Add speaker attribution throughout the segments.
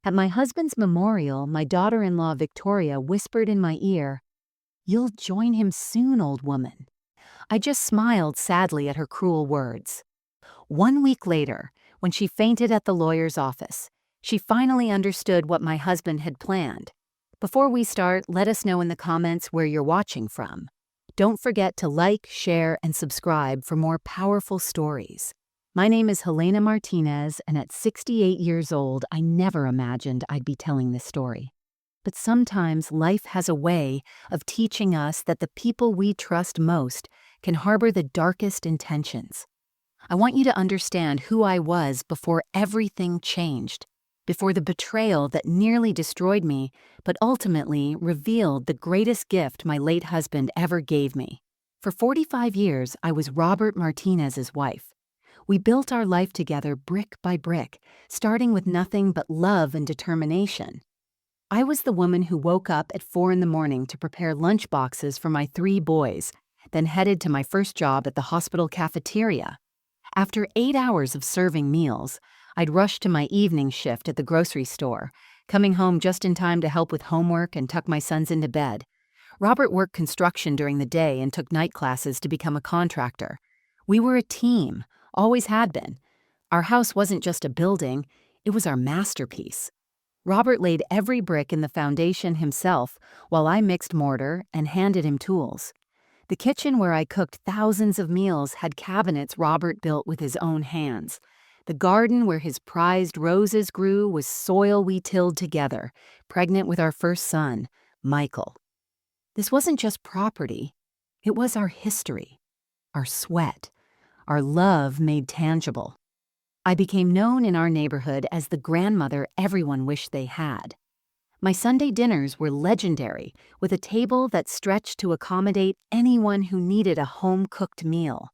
Speaker 1: At my husband's memorial, my daughter-in-law Victoria whispered in my ear, "You'll join him soon, old woman." I just smiled sadly at her cruel words. 1 week later, when she fainted at the lawyer's office, she finally understood what my husband had planned. Before we start, let us know in the comments where you're watching from. Don't forget to like, share, and subscribe for more powerful stories. My name is Helena Martinez, and at 68 years old, I never imagined I'd be telling this story. But sometimes life has a way of teaching us that the people we trust most can harbor the darkest intentions. I want you to understand who I was before everything changed, before the betrayal that nearly destroyed me, but ultimately revealed the greatest gift my late husband ever gave me. For 45 years, I was Robert Martinez's wife. We built our life together brick by brick, starting with nothing but love and determination. I was the woman who woke up at 4 in the morning to prepare lunch boxes for my 3 boys, then headed to my first job at the hospital cafeteria. After 8 hours of serving meals, I'd rush to my evening shift at the grocery store, coming home just in time to help with homework and tuck my sons into bed. Robert worked construction during the day and took night classes to become a contractor. We were a team, always had been. Our house wasn't just a building, it was our masterpiece. Robert laid every brick in the foundation himself, while I mixed mortar and handed him tools. The kitchen where I cooked thousands of meals had cabinets Robert built with his own hands. The garden where his prized roses grew was soil we tilled together, pregnant with our first son, Michael. This wasn't just property, it was our history, our sweat, our love made tangible. I became known in our neighborhood as the grandmother everyone wished they had. My Sunday dinners were legendary, with a table that stretched to accommodate anyone who needed a home-cooked meal.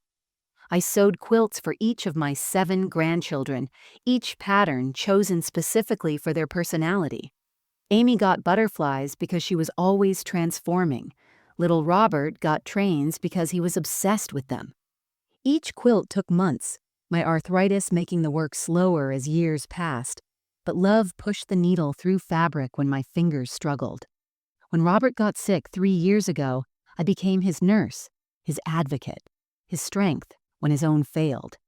Speaker 1: I sewed quilts for each of my 7 grandchildren, each pattern chosen specifically for their personality. Amy got butterflies because she was always transforming. Little Robert got trains because he was obsessed with them. Each quilt took months, my arthritis making the work slower as years passed, but love pushed the needle through fabric when my fingers struggled. When Robert got sick 3 years ago, I became his nurse, his advocate, his strength when his own failed.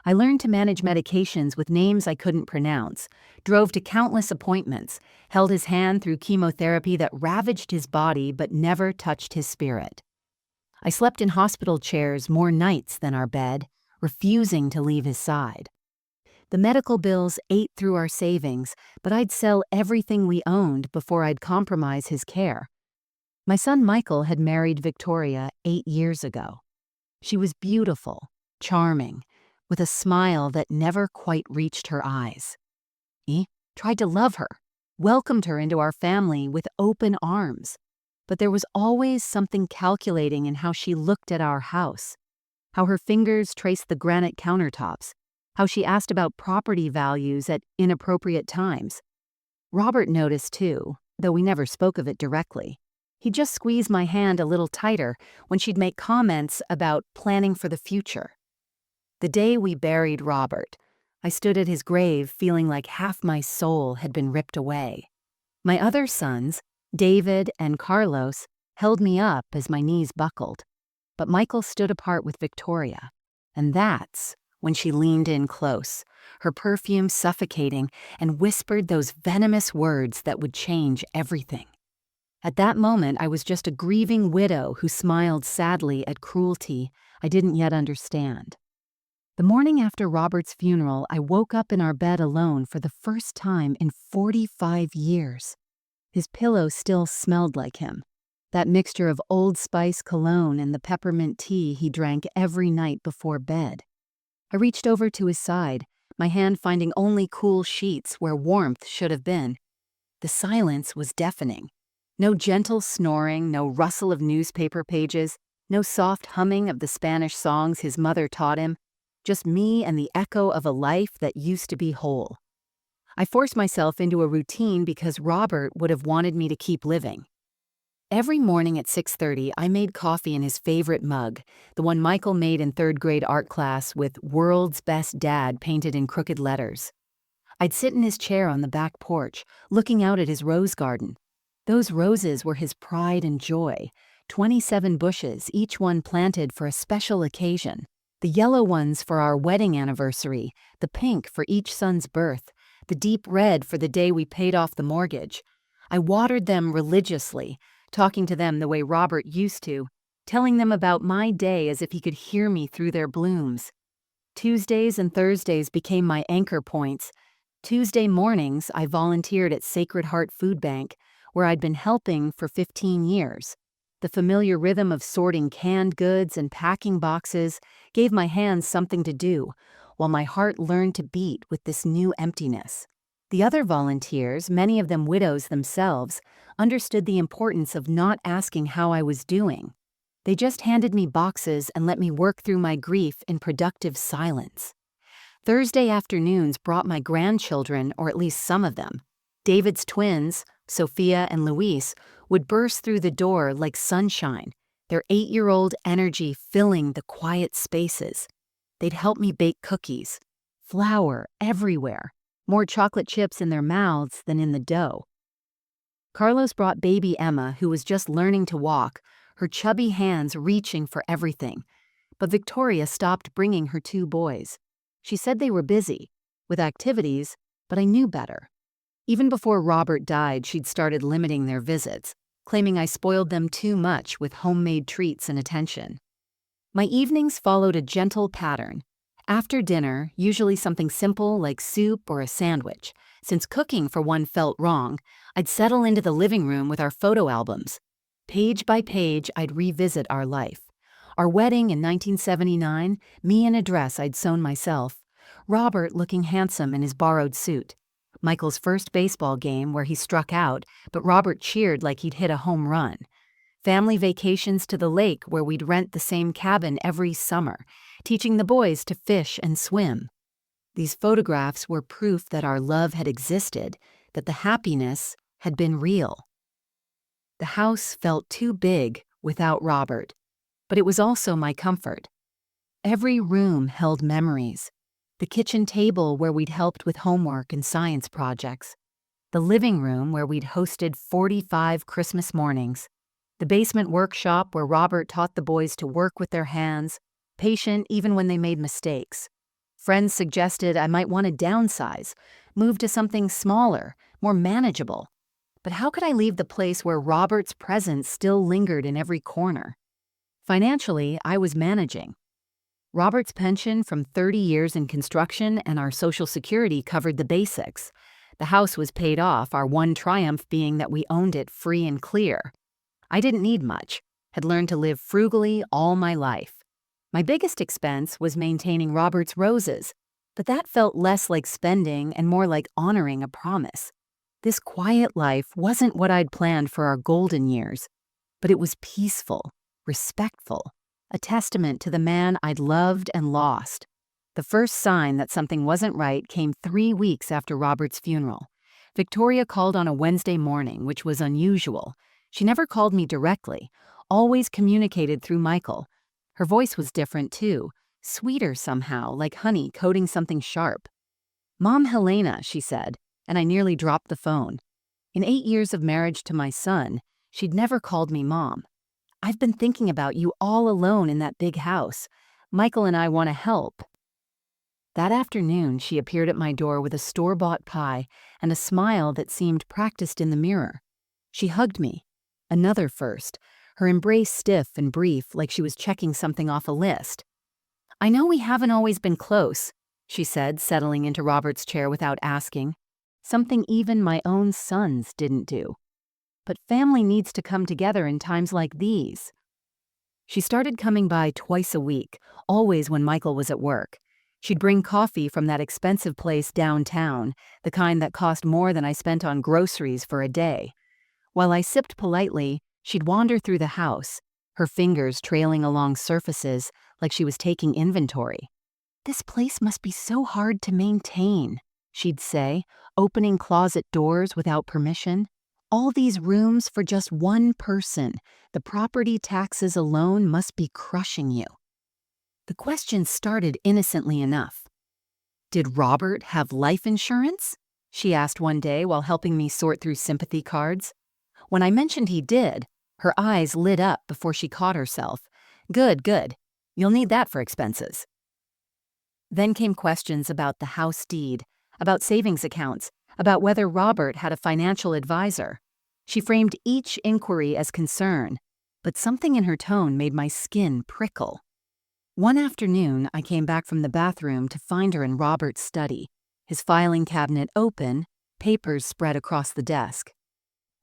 Speaker 1: I learned to manage medications with names I couldn't pronounce, drove to countless appointments, held his hand through chemotherapy that ravaged his body but never touched his spirit. I slept in hospital chairs more nights than our bed, refusing to leave his side. The medical bills ate through our savings, but I'd sell everything we owned before I'd compromise his care. My son Michael had married Victoria 8 years ago. She was beautiful, charming, with a smile that never quite reached her eyes. He tried to love her, welcomed her into our family with open arms. But there was always something calculating in how she looked at our house, how her fingers traced the granite countertops, how she asked about property values at inappropriate times. Robert noticed too, though we never spoke of it directly. He'd just squeeze my hand a little tighter when she'd make comments about planning for the future. The day we buried Robert, I stood at his grave feeling like half my soul had been ripped away. My other sons, David and Carlos, held me up as my knees buckled, but Michael stood apart with Victoria, and that's when she leaned in close, her perfume suffocating, and whispered those venomous words that would change everything. At that moment, I was just a grieving widow who smiled sadly at cruelty I didn't yet understand. The morning after Robert's funeral, I woke up in our bed alone for the first time in 45 years. His pillow still smelled like him, that mixture of Old Spice cologne and the peppermint tea he drank every night before bed. I reached over to his side, my hand finding only cool sheets where warmth should have been. The silence was deafening. No gentle snoring, no rustle of newspaper pages, no soft humming of the Spanish songs his mother taught him, just me and the echo of a life that used to be whole. I forced myself into a routine because Robert would have wanted me to keep living. Every morning at 6:30, I made coffee in his favorite mug, the one Michael made in 3rd grade art class with "World's Best Dad" painted in crooked letters. I'd sit in his chair on the back porch, looking out at his rose garden. Those roses were his pride and joy, 27 bushes, each one planted for a special occasion. The yellow ones for our wedding anniversary, the pink for each son's birth, the deep red for the day we paid off the mortgage. I watered them religiously, talking to them the way Robert used to, telling them about my day as if he could hear me through their blooms. Tuesdays and Thursdays became my anchor points. Tuesday mornings, I volunteered at Sacred Heart Food Bank, where I'd been helping for 15 years. The familiar rhythm of sorting canned goods and packing boxes gave my hands something to do, while my heart learned to beat with this new emptiness. The other volunteers, many of them widows themselves, understood the importance of not asking how I was doing. They just handed me boxes and let me work through my grief in productive silence. Thursday afternoons brought my grandchildren, or at least some of them. David's twins, Sophia and Luis, would burst through the door like sunshine, their 8-year-old energy filling the quiet spaces. They'd help me bake cookies. Flour everywhere, more chocolate chips in their mouths than in the dough. Carlos brought baby Emma, who was just learning to walk, her chubby hands reaching for everything. But Victoria stopped bringing her 2 boys. She said they were busy, with activities, but I knew better. Even before Robert died, she'd started limiting their visits, claiming I spoiled them too much with homemade treats and attention. My evenings followed a gentle pattern. After dinner, usually something simple like soup or a sandwich. Since cooking for one felt wrong, I'd settle into the living room with our photo albums. Page by page, I'd revisit our life. Our wedding in 1979, me in a dress I'd sewn myself. Robert looking handsome in his borrowed suit. Michael's first baseball game where he struck out, but Robert cheered like he'd hit a home run. Family vacations to the lake where we'd rent the same cabin every summer, teaching the boys to fish and swim. These photographs were proof that our love had existed, that the happiness had been real. The house felt too big without Robert, but it was also my comfort. Every room held memories. The kitchen table where we'd helped with homework and science projects. The living room where we'd hosted 45 Christmas mornings. The basement workshop where Robert taught the boys to work with their hands, patient even when they made mistakes. Friends suggested I might want to downsize, move to something smaller, more manageable. But how could I leave the place where Robert's presence still lingered in every corner? Financially, I was managing. Robert's pension from 30 years in construction and our Social Security covered the basics. The house was paid off, our one triumph being that we owned it free and clear. I didn't need much, had learned to live frugally all my life. My biggest expense was maintaining Robert's roses, but that felt less like spending and more like honoring a promise. This quiet life wasn't what I'd planned for our golden years, but it was peaceful, respectful, a testament to the man I'd loved and lost. The first sign that something wasn't right came 3 weeks after Robert's funeral. Victoria called on a Wednesday morning, which was unusual. She never called me directly, always communicated through Michael. Her voice was different too, sweeter somehow, like honey coating something sharp. "Mom Helena," she said, and I nearly dropped the phone. In 8 years of marriage to my son, she'd never called me Mom. "I've been thinking about you all alone in that big house. Michael and I want to help." That afternoon, she appeared at my door with a store-bought pie and a smile that seemed practiced in the mirror. She hugged me. Another first, her embrace stiff and brief like she was checking something off a list. "I know we haven't always been close," she said, settling into Robert's chair without asking. Something even my own sons didn't do. "But family needs to come together in times like these." She started coming by twice a week, always when Michael was at work. She'd bring coffee from that expensive place downtown, the kind that cost more than I spent on groceries for a day. While I sipped politely, she'd wander through the house, her fingers trailing along surfaces like she was taking inventory. "This place must be so hard to maintain," she'd say, opening closet doors without permission. "All these rooms for just one person. The property taxes alone must be crushing you." The question started innocently enough. Did Robert have life insurance? She asked one day while helping me sort through sympathy cards. When I mentioned he did, her eyes lit up before she caught herself. Good, good. You'll need that for expenses. Then came questions about the house deed, about savings accounts, about whether Robert had a financial advisor. She framed each inquiry as concern, but something in her tone made my skin prickle. One afternoon, I came back from the bathroom to find her in Robert's study, his filing cabinet open, papers spread across the desk.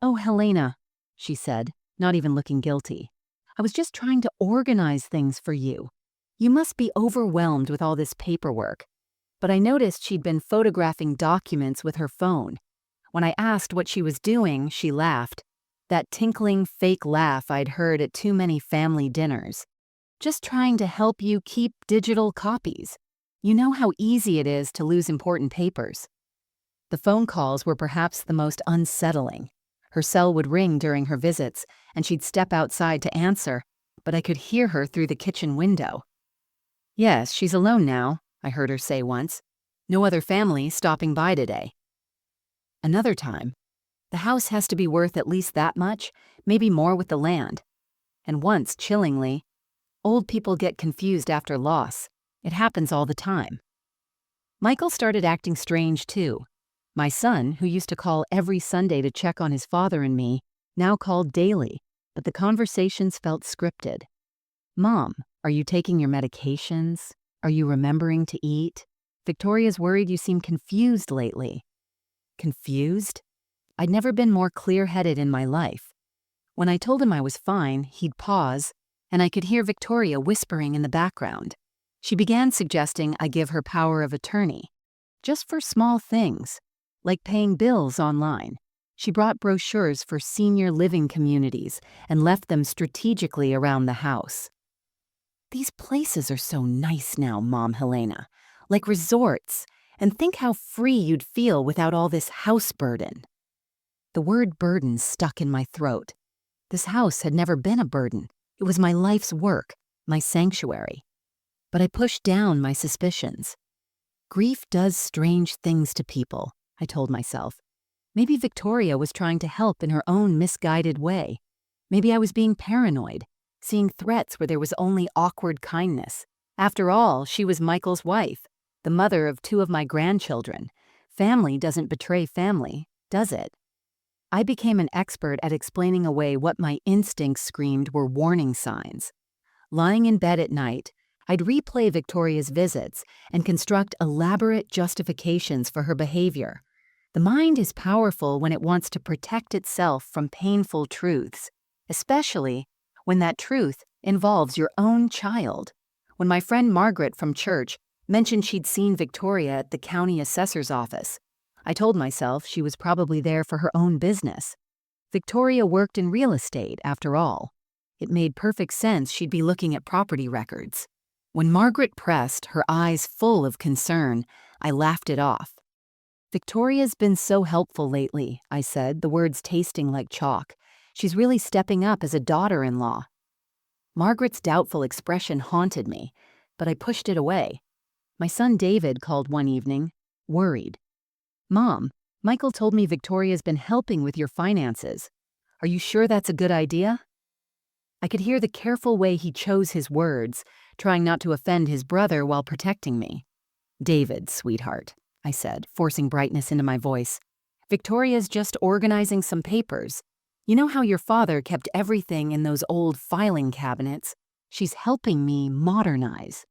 Speaker 1: "Oh, Helena," she said, not even looking guilty. "I was just trying to organize things for you. You must be overwhelmed with all this paperwork." But I noticed she'd been photographing documents with her phone. When I asked what she was doing, she laughed. That tinkling, fake laugh I'd heard at too many family dinners. "Just trying to help you keep digital copies. You know how easy it is to lose important papers." The phone calls were perhaps the most unsettling. Her cell would ring during her visits, and she'd step outside to answer, but I could hear her through the kitchen window. "Yes, she's alone now," I heard her say once. "No other family stopping by today." Another time, "The house has to be worth at least that much, maybe more with the land." And once, chillingly, "Old people get confused after loss. It happens all the time." Michael started acting strange too. My son, who used to call every Sunday to check on his father and me, now called daily, but the conversations felt scripted. "Mom, are you taking your medications? Are you remembering to eat? Victoria's worried you seem confused lately." Confused? I'd never been more clear-headed in my life. When I told him I was fine, he'd pause, and I could hear Victoria whispering in the background. She began suggesting I give her power of attorney, just for small things, like paying bills online. She brought brochures for senior living communities and left them strategically around the house. "These places are so nice now, Mom Helena, like resorts, and think how free you'd feel without all this house burden." The word burden stuck in my throat. This house had never been a burden. It was my life's work, my sanctuary. But I pushed down my suspicions. Grief does strange things to people, I told myself. Maybe Victoria was trying to help in her own misguided way. Maybe I was being paranoid, seeing threats where there was only awkward kindness. After all, she was Michael's wife, the mother of 2 of my grandchildren. Family doesn't betray family, does it? I became an expert at explaining away what my instincts screamed were warning signs. Lying in bed at night, I'd replay Victoria's visits and construct elaborate justifications for her behavior. The mind is powerful when it wants to protect itself from painful truths, especially when that truth involves your own child. When my friend Margaret from church mentioned she'd seen Victoria at the county assessor's office, I told myself she was probably there for her own business. Victoria worked in real estate, after all. It made perfect sense she'd be looking at property records. When Margaret pressed, her eyes full of concern, I laughed it off. "Victoria's been so helpful lately," I said, the words tasting like chalk. "She's really stepping up as a daughter-in-law." Margaret's doubtful expression haunted me, but I pushed it away. My son David called one evening, worried. "Mom, Michael told me Victoria's been helping with your finances. Are you sure that's a good idea?" I could hear the careful way he chose his words, trying not to offend his brother while protecting me. "David, sweetheart," I said, forcing brightness into my voice. "Victoria's just organizing some papers. You know how your father kept everything in those old filing cabinets? She's helping me modernize."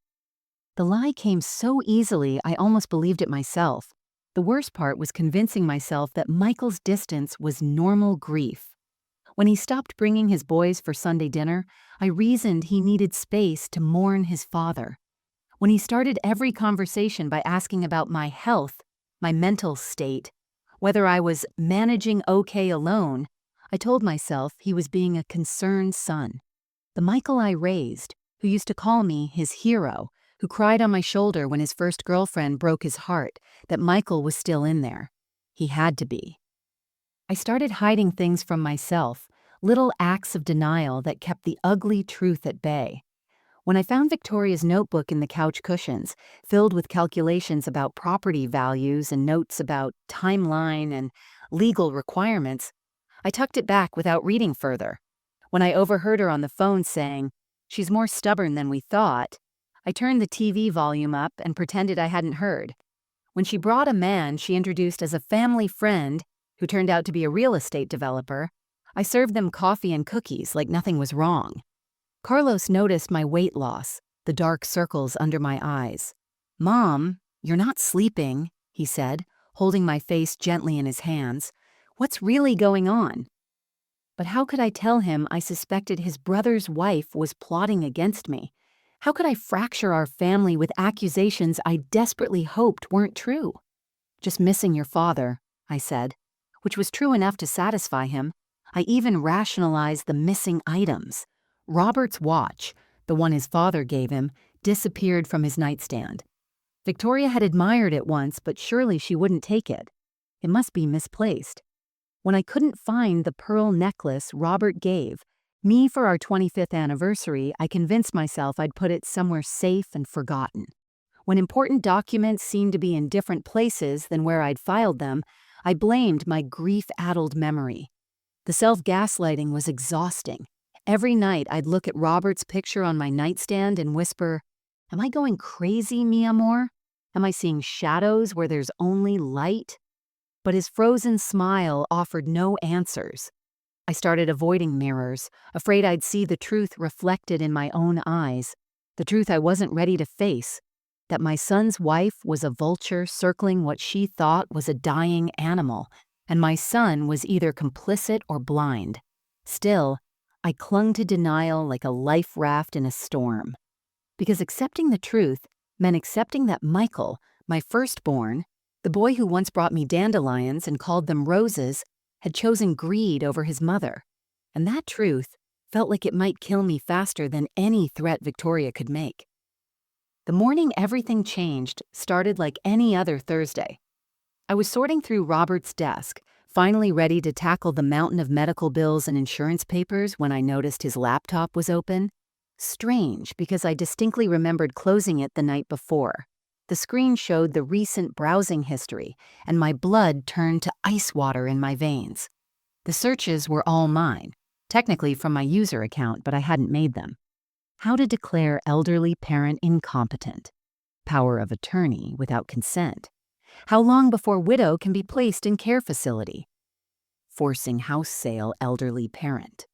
Speaker 1: The lie came so easily I almost believed it myself. The worst part was convincing myself that Michael's distance was normal grief. When he stopped bringing his boys for Sunday dinner, I reasoned he needed space to mourn his father. When he started every conversation by asking about my health, my mental state, whether I was managing okay alone, I told myself he was being a concerned son. The Michael I raised, who used to call me his hero, who cried on my shoulder when his first girlfriend broke his heart, that Michael was still in there. He had to be. I started hiding things from myself, little acts of denial that kept the ugly truth at bay. When I found Victoria's notebook in the couch cushions, filled with calculations about property values and notes about timeline and legal requirements, I tucked it back without reading further. When I overheard her on the phone saying, "She's more stubborn than we thought," I turned the TV volume up and pretended I hadn't heard. When she brought a man she introduced as a family friend, who turned out to be a real estate developer, I served them coffee and cookies like nothing was wrong. Carlos noticed my weight loss, the dark circles under my eyes. "Mom, you're not sleeping," he said, holding my face gently in his hands. "What's really going on?" But how could I tell him I suspected his brother's wife was plotting against me? How could I fracture our family with accusations I desperately hoped weren't true? "Just missing your father," I said, which was true enough to satisfy him. I even rationalized the missing items. Robert's watch, the one his father gave him, disappeared from his nightstand. Victoria had admired it once, but surely she wouldn't take it. It must be misplaced. When I couldn't find the pearl necklace Robert gave me for our 25th anniversary, I convinced myself I'd put it somewhere safe and forgotten. When important documents seemed to be in different places than where I'd filed them, I blamed my grief-addled memory. The self-gaslighting was exhausting. Every night I'd look at Robert's picture on my nightstand and whisper, "Am I going crazy, mi amor? Am I seeing shadows where there's only light?" But his frozen smile offered no answers. I started avoiding mirrors, afraid I'd see the truth reflected in my own eyes, the truth I wasn't ready to face, that my son's wife was a vulture circling what she thought was a dying animal, and my son was either complicit or blind. Still, I clung to denial like a life raft in a storm. Because accepting the truth meant accepting that Michael, my firstborn, the boy who once brought me dandelions and called them roses, had chosen greed over his mother. And that truth felt like it might kill me faster than any threat Victoria could make. The morning everything changed started like any other Thursday. I was sorting through Robert's desk, finally ready to tackle the mountain of medical bills and insurance papers when I noticed his laptop was open. Strange, because I distinctly remembered closing it the night before. The screen showed the recent browsing history, and my blood turned to ice water in my veins. The searches were all mine, technically from my user account, but I hadn't made them. How to declare elderly parent incompetent. Power of attorney without consent. How long before widow can be placed in care facility. Forcing house sale elderly parent.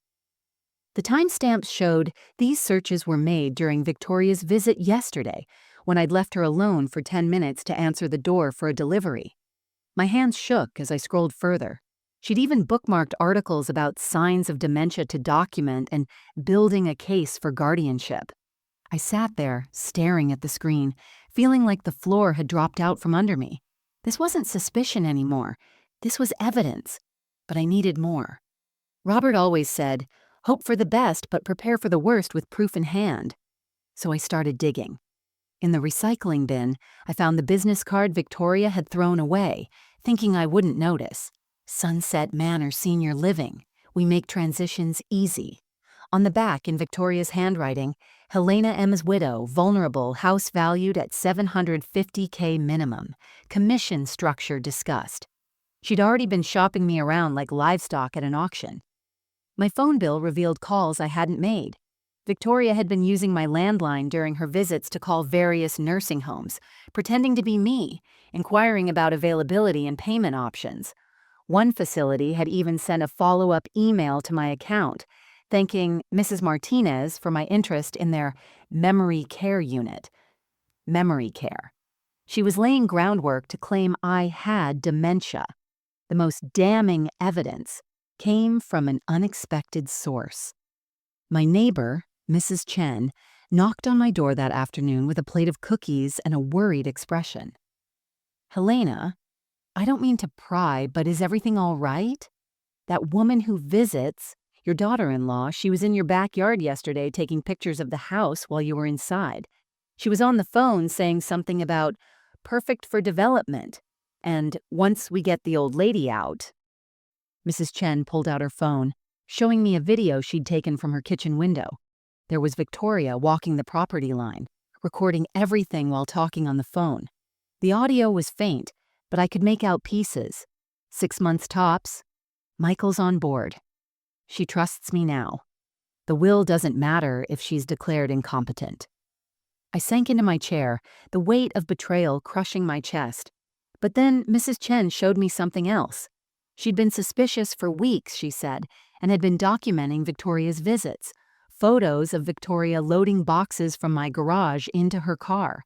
Speaker 1: The timestamps showed these searches were made during Victoria's visit yesterday, when I'd left her alone for 10 minutes to answer the door for a delivery. My hands shook as I scrolled further. She'd even bookmarked articles about signs of dementia to document and building a case for guardianship. I sat there, staring at the screen, feeling like the floor had dropped out from under me. This wasn't suspicion anymore. This was evidence. But I needed more. Robert always said, "Hope for the best, but prepare for the worst with proof in hand." So I started digging. In the recycling bin, I found the business card Victoria had thrown away, thinking I wouldn't notice. Sunset Manor Senior Living. We make transitions easy. On the back, in Victoria's handwriting, Helena M's widow, vulnerable, house valued at $750K minimum. Commission structure discussed. She'd already been shopping me around like livestock at an auction. My phone bill revealed calls I hadn't made. Victoria had been using my landline during her visits to call various nursing homes, pretending to be me, inquiring about availability and payment options. One facility had even sent a follow-up email to my account, thanking Mrs. Martinez for my interest in their memory care unit. Memory care. She was laying groundwork to claim I had dementia. The most damning evidence came from an unexpected source. My neighbor, Mrs. Chen, knocked on my door that afternoon with a plate of cookies and a worried expression. "Helena, I don't mean to pry, but is everything all right? That woman who visits, your daughter-in-law, she was in your backyard yesterday taking pictures of the house while you were inside. She was on the phone saying something about perfect for development, and once we get the old lady out." Mrs. Chen pulled out her phone, showing me a video she'd taken from her kitchen window. There was Victoria walking the property line, recording everything while talking on the phone. The audio was faint, but I could make out pieces. 6 months tops. Michael's on board. She trusts me now. The will doesn't matter if she's declared incompetent. I sank into my chair, the weight of betrayal crushing my chest. But then Mrs. Chen showed me something else. She'd been suspicious for weeks, she said, and had been documenting Victoria's visits. Photos of Victoria loading boxes from my garage into her car.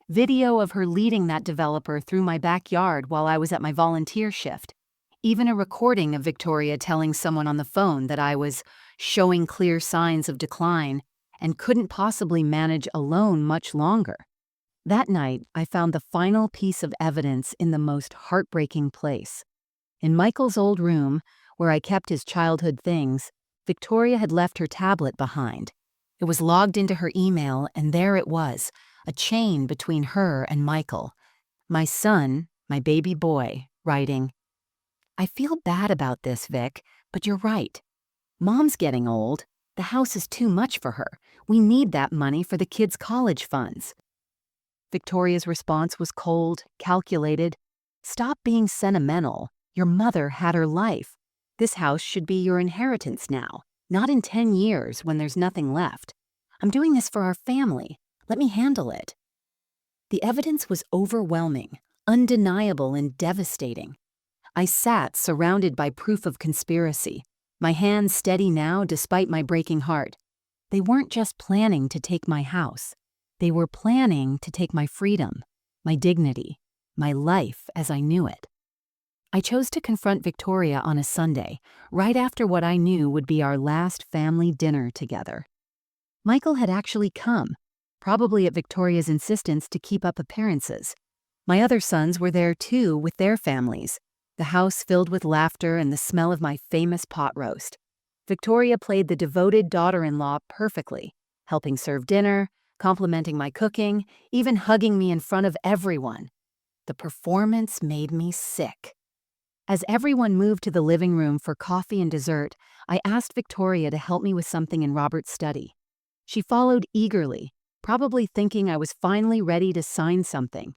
Speaker 1: Video of her leading that developer through my backyard while I was at my volunteer shift. Even a recording of Victoria telling someone on the phone that I was showing clear signs of decline and couldn't possibly manage alone much longer. That night, I found the final piece of evidence in the most heartbreaking place. In Michael's old room, where I kept his childhood things, Victoria had left her tablet behind. It was logged into her email, and there it was, a chain between her and Michael. My son, my baby boy, writing, "I feel bad about this, Vic, but you're right. Mom's getting old. The house is too much for her. We need that money for the kids' college funds." Victoria's response was cold, calculated. "Stop being sentimental. Your mother had her life. This house should be your inheritance now, not in 10 years when there's nothing left. I'm doing this for our family. Let me handle it." The evidence was overwhelming, undeniable, and devastating. I sat surrounded by proof of conspiracy, my hands steady now despite my breaking heart. They weren't just planning to take my house. They were planning to take my freedom, my dignity, my life as I knew it. I chose to confront Victoria on a Sunday, right after what I knew would be our last family dinner together. Michael had actually come, probably at Victoria's insistence to keep up appearances. My other sons were there too with their families, the house filled with laughter and the smell of my famous pot roast. Victoria played the devoted daughter-in-law perfectly, helping serve dinner, complimenting my cooking, even hugging me in front of everyone. The performance made me sick. As everyone moved to the living room for coffee and dessert, I asked Victoria to help me with something in Robert's study. She followed eagerly, probably thinking I was finally ready to sign something.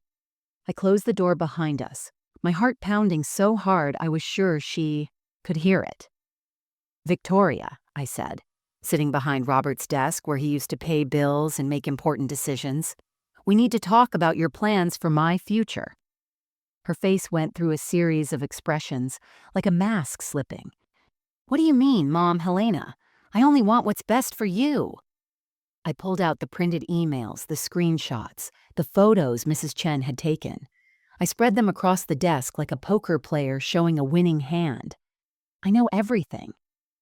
Speaker 1: I closed the door behind us, my heart pounding so hard I was sure she could hear it. "Victoria," I said, sitting behind Robert's desk where he used to pay bills and make important decisions, "we need to talk about your plans for my future." Her face went through a series of expressions, like a mask slipping. "What do you mean, Mom Helena? I only want what's best for you." I pulled out the printed emails, the screenshots, the photos Mrs. Chen had taken. I spread them across the desk like a poker player showing a winning hand. "I know everything.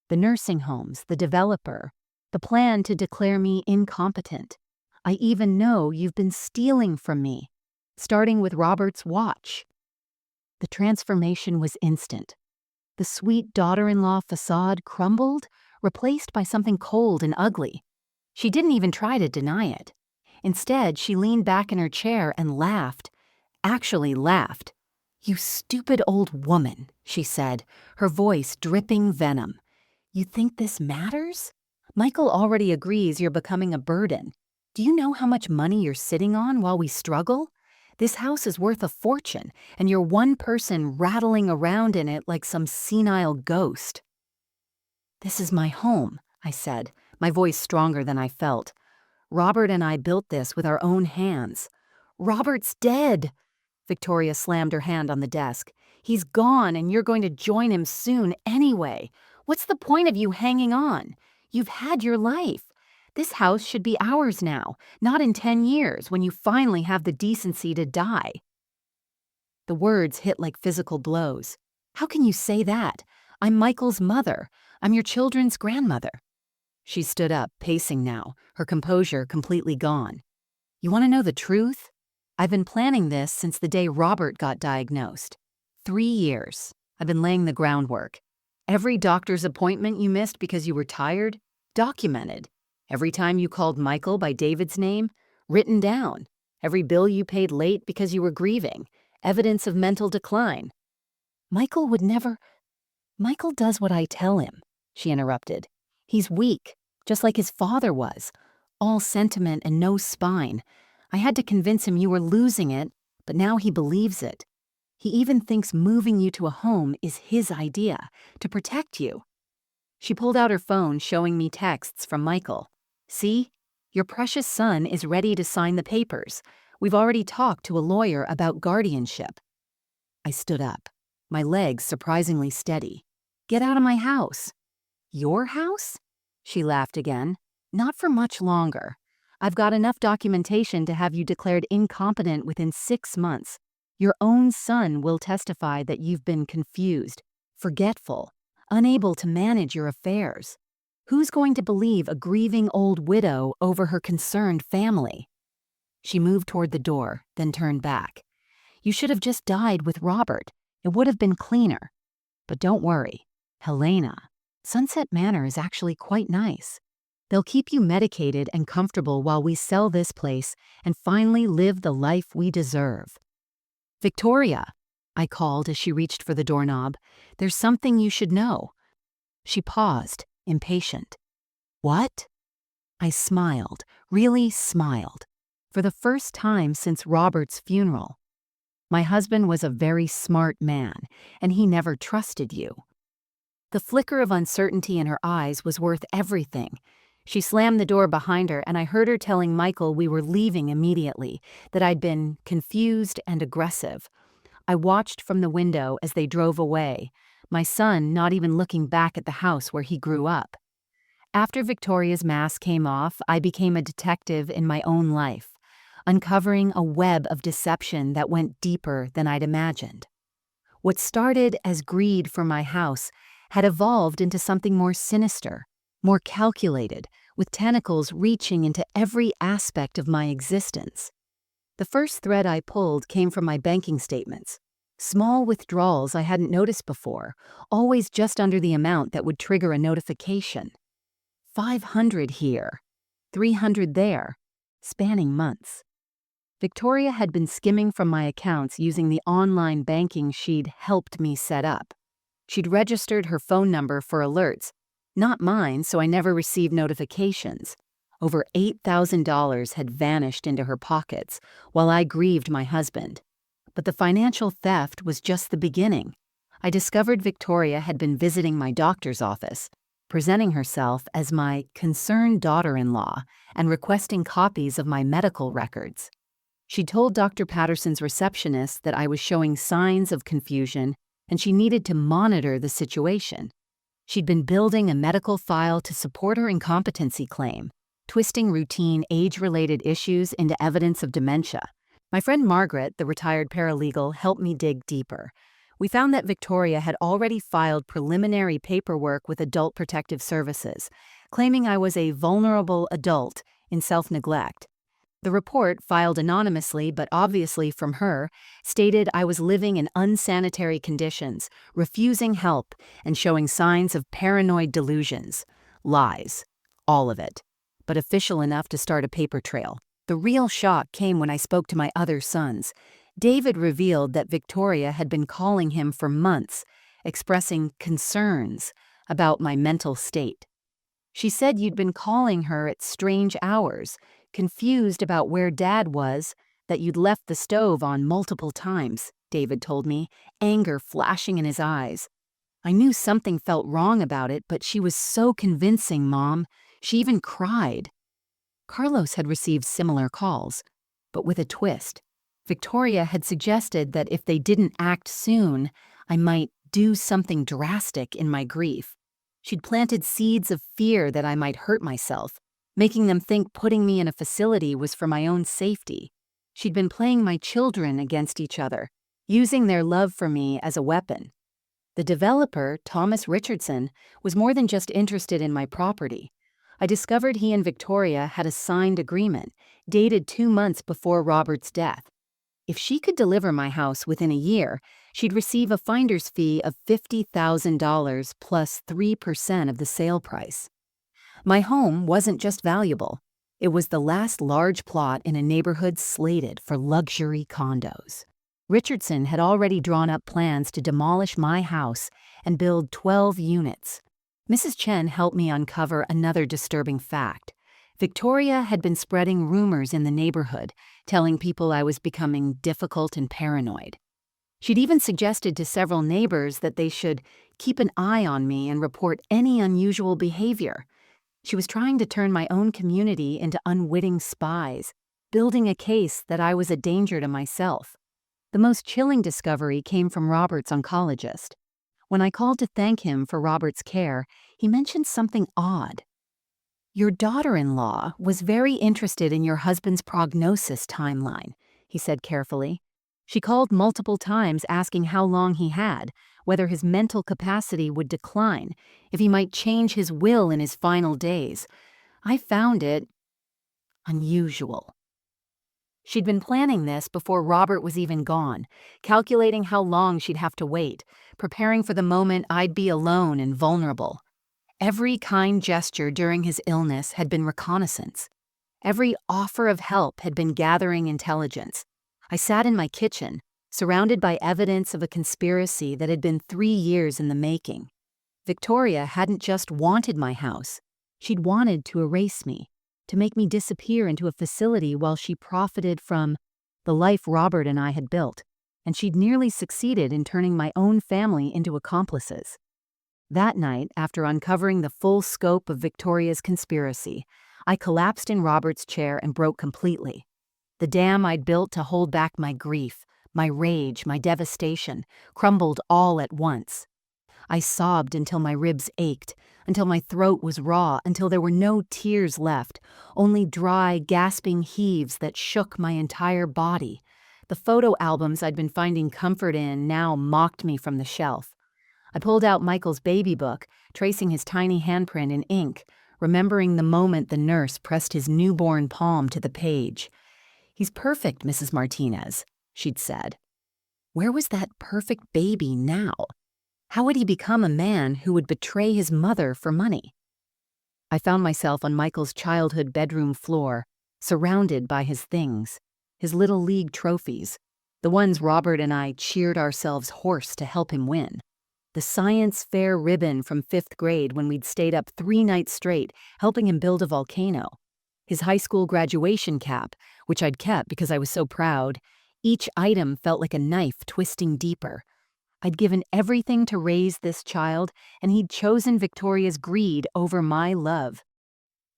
Speaker 1: The nursing homes, the developer, the plan to declare me incompetent. I even know you've been stealing from me, starting with Robert's watch." The transformation was instant. The sweet daughter-in-law facade crumbled, replaced by something cold and ugly. She didn't even try to deny it. Instead, she leaned back in her chair and laughed. Actually laughed. "You stupid old woman," she said, her voice dripping venom. "You think this matters? Michael already agrees you're becoming a burden. Do you know how much money you're sitting on while we struggle? This house is worth a fortune, and you're one person rattling around in it like some senile ghost." "This is my home," I said, my voice stronger than I felt. "Robert and I built this with our own hands." "Robert's dead." Victoria slammed her hand on the desk. "He's gone, and you're going to join him soon anyway. What's the point of you hanging on? You've had your life. This house should be ours now, not in 10 years when you finally have the decency to die." The words hit like physical blows. "How can you say that? I'm Michael's mother. I'm your children's grandmother." She stood up, pacing now, her composure completely gone. "You want to know the truth? I've been planning this since the day Robert got diagnosed. 3 years. I've been laying the groundwork. Every doctor's appointment you missed because you were tired, documented. Every time you called Michael by David's name, written down. Every bill you paid late because you were grieving, evidence of mental decline." Michael does what I tell him," she interrupted. "He's weak. just like his father was, all sentiment and no spine. I had to convince him you were losing it, but now he believes it. He even thinks moving you to a home is his idea, to protect you. She pulled out her phone, showing me texts from Michael. See? Your precious son is ready to sign the papers. We've already talked to a lawyer about guardianship. I stood up, my legs surprisingly steady. Get out of my house. Your house? She laughed again. Not for much longer. I've got enough documentation to have you declared incompetent within 6 months. Your own son will testify that you've been confused, forgetful, unable to manage your affairs. Who's going to believe a grieving old widow over her concerned family? She moved toward the door, then turned back. You should have just died with Robert. It would have been cleaner. But don't worry, Helena. Sunset Manor is actually quite nice. They'll keep you medicated and comfortable while we sell this place and finally live the life we deserve. Victoria, I called as she reached for the doorknob. There's something you should know. She paused, impatient. What? I smiled, really smiled. For the first time since Robert's funeral. My husband was a very smart man, and he never trusted you. The flicker of uncertainty in her eyes was worth everything. She slammed the door behind her, and I heard her telling Michael we were leaving immediately, that I'd been confused and aggressive. I watched from the window as they drove away, my son not even looking back at the house where he grew up. After Victoria's mask came off, I became a detective in my own life, uncovering a web of deception that went deeper than I'd imagined. What started as greed for my house had evolved into something more sinister, more calculated, with tentacles reaching into every aspect of my existence. The first thread I pulled came from my banking statements. Small withdrawals I hadn't noticed before, always just under the amount that would trigger a notification. 500 here, 300 there, spanning months. Victoria had been skimming from my accounts using the online banking she'd helped me set up. She'd registered her phone number for alerts, not mine, so I never received notifications. Over $8,000 had vanished into her pockets while I grieved my husband. But the financial theft was just the beginning. I discovered Victoria had been visiting my doctor's office, presenting herself as my concerned daughter-in-law and requesting copies of my medical records. She told Dr. Patterson's receptionist that I was showing signs of confusion and she needed to monitor the situation. She'd been building a medical file to support her incompetency claim, twisting routine age-related issues into evidence of dementia. My friend Margaret, the retired paralegal, helped me dig deeper. We found that Victoria had already filed preliminary paperwork with Adult Protective Services, claiming I was a vulnerable adult in self-neglect. The report, filed anonymously but obviously from her, stated I was living in unsanitary conditions, refusing help, and showing signs of paranoid delusions. Lies. All of it. But official enough to start a paper trail. The real shock came when I spoke to my other sons. David revealed that Victoria had been calling him for months, expressing concerns about my mental state. She said you'd been calling her at strange hours, confused about where Dad was, that you'd left the stove on multiple times, David told me, anger flashing in his eyes. I knew something felt wrong about it, but she was so convincing, Mom. She even cried. Carlos had received similar calls, but with a twist. Victoria had suggested that if they didn't act soon, I might do something drastic in my grief. She'd planted seeds of fear that I might hurt myself, making them think putting me in a facility was for my own safety. She'd been playing my children against each other, using their love for me as a weapon. The developer, Thomas Richardson, was more than just interested in my property. I discovered he and Victoria had a signed agreement, dated 2 months before Robert's death. If she could deliver my house within a year, she'd receive a finder's fee of $50,000 plus 3% of the sale price. My home wasn't just valuable. It was the last large plot in a neighborhood slated for luxury condos. Richardson had already drawn up plans to demolish my house and build 12 units. Mrs. Chen helped me uncover another disturbing fact. Victoria had been spreading rumors in the neighborhood, telling people I was becoming difficult and paranoid. She'd even suggested to several neighbors that they should keep an eye on me and report any unusual behavior. She was trying to turn my own community into unwitting spies, building a case that I was a danger to myself. The most chilling discovery came from Robert's oncologist. When I called to thank him for Robert's care, he mentioned something odd. "Your daughter-in-law was very interested in your husband's prognosis timeline," he said carefully. "She called multiple times asking how long he had, whether his mental capacity would decline, if he might change his will in his final days. I found it unusual." She'd been planning this before Robert was even gone, calculating how long she'd have to wait, preparing for the moment I'd be alone and vulnerable. Every kind gesture during his illness had been reconnaissance. Every offer of help had been gathering intelligence. I sat in my kitchen, surrounded by evidence of a conspiracy that had been 3 years in the making. Victoria hadn't just wanted my house. She'd wanted to erase me, to make me disappear into a facility while she profited from the life Robert and I had built, and she'd nearly succeeded in turning my own family into accomplices. That night, after uncovering the full scope of Victoria's conspiracy, I collapsed in Robert's chair and broke completely. The dam I'd built to hold back my grief, my rage, my devastation, crumbled all at once. I sobbed until my ribs ached, until my throat was raw, until there were no tears left, only dry, gasping heaves that shook my entire body. The photo albums I'd been finding comfort in now mocked me from the shelf. I pulled out Michael's baby book, tracing his tiny handprint in ink, remembering the moment the nurse pressed his newborn palm to the page. "He's perfect, Mrs. Martinez," she'd said. Where was that perfect baby now? How had he become a man who would betray his mother for money? I found myself on Michael's childhood bedroom floor, surrounded by his things, his little league trophies, the ones Robert and I cheered ourselves hoarse to help him win. The science fair ribbon from 5th grade when we'd stayed up 3 nights straight helping him build a volcano. His high school graduation cap, which I'd kept because I was so proud. Each item felt like a knife twisting deeper. I'd given everything to raise this child, and he'd chosen Victoria's greed over my love.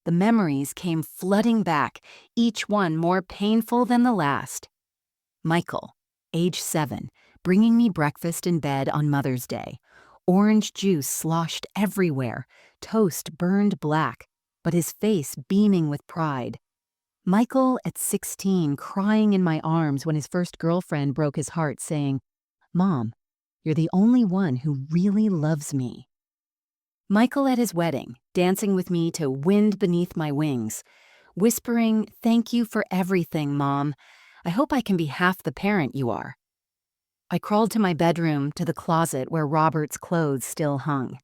Speaker 1: The memories came flooding back, each one more painful than the last. Michael, age 7, bringing me breakfast in bed on Mother's Day. Orange juice sloshed everywhere, toast burned black, but his face beaming with pride. Michael at 16 crying in my arms when his first girlfriend broke his heart saying, "Mom, you're the only one who really loves me." Michael at his wedding, dancing with me to Wind Beneath My Wings, whispering, "Thank you for everything, Mom. I hope I can be half the parent you are." I crawled to my bedroom, to the closet where Robert's clothes still hung.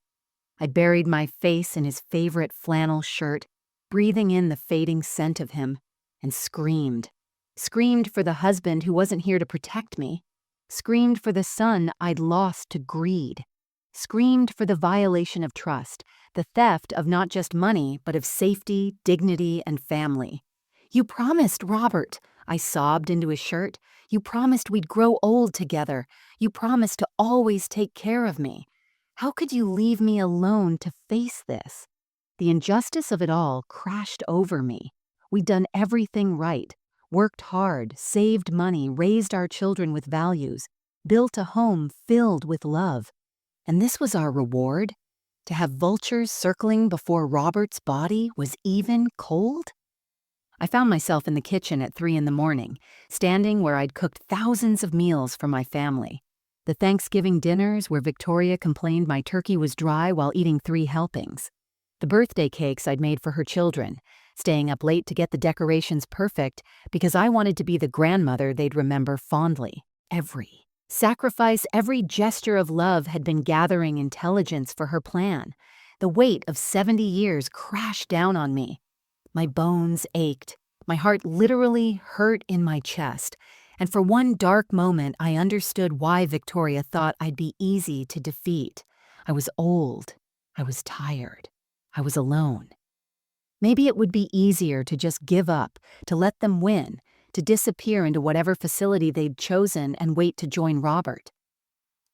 Speaker 1: I buried my face in his favorite flannel shirt, breathing in the fading scent of him, and screamed. Screamed for the husband who wasn't here to protect me. Screamed for the son I'd lost to greed. Screamed for the violation of trust, the theft of not just money, but of safety, dignity, and family. "You promised, Robert," I sobbed into his shirt. "You promised we'd grow old together. You promised to always take care of me. How could you leave me alone to face this?" The injustice of it all crashed over me. We'd done everything right, worked hard, saved money, raised our children with values, built a home filled with love. And this was our reward? To have vultures circling before Robert's body was even cold? I found myself in the kitchen at 3 in the morning, standing where I'd cooked thousands of meals for my family. The Thanksgiving dinners where Victoria complained my turkey was dry while eating 3 helpings. The birthday cakes I'd made for her children, staying up late to get the decorations perfect because I wanted to be the grandmother they'd remember fondly. Every sacrifice, every gesture of love had been gathering intelligence for her plan. The weight of 70 years crashed down on me. My bones ached. My heart literally hurt in my chest. And for one dark moment, I understood why Victoria thought I'd be easy to defeat. I was old. I was tired. I was alone. Maybe it would be easier to just give up, to let them win, to disappear into whatever facility they'd chosen and wait to join Robert.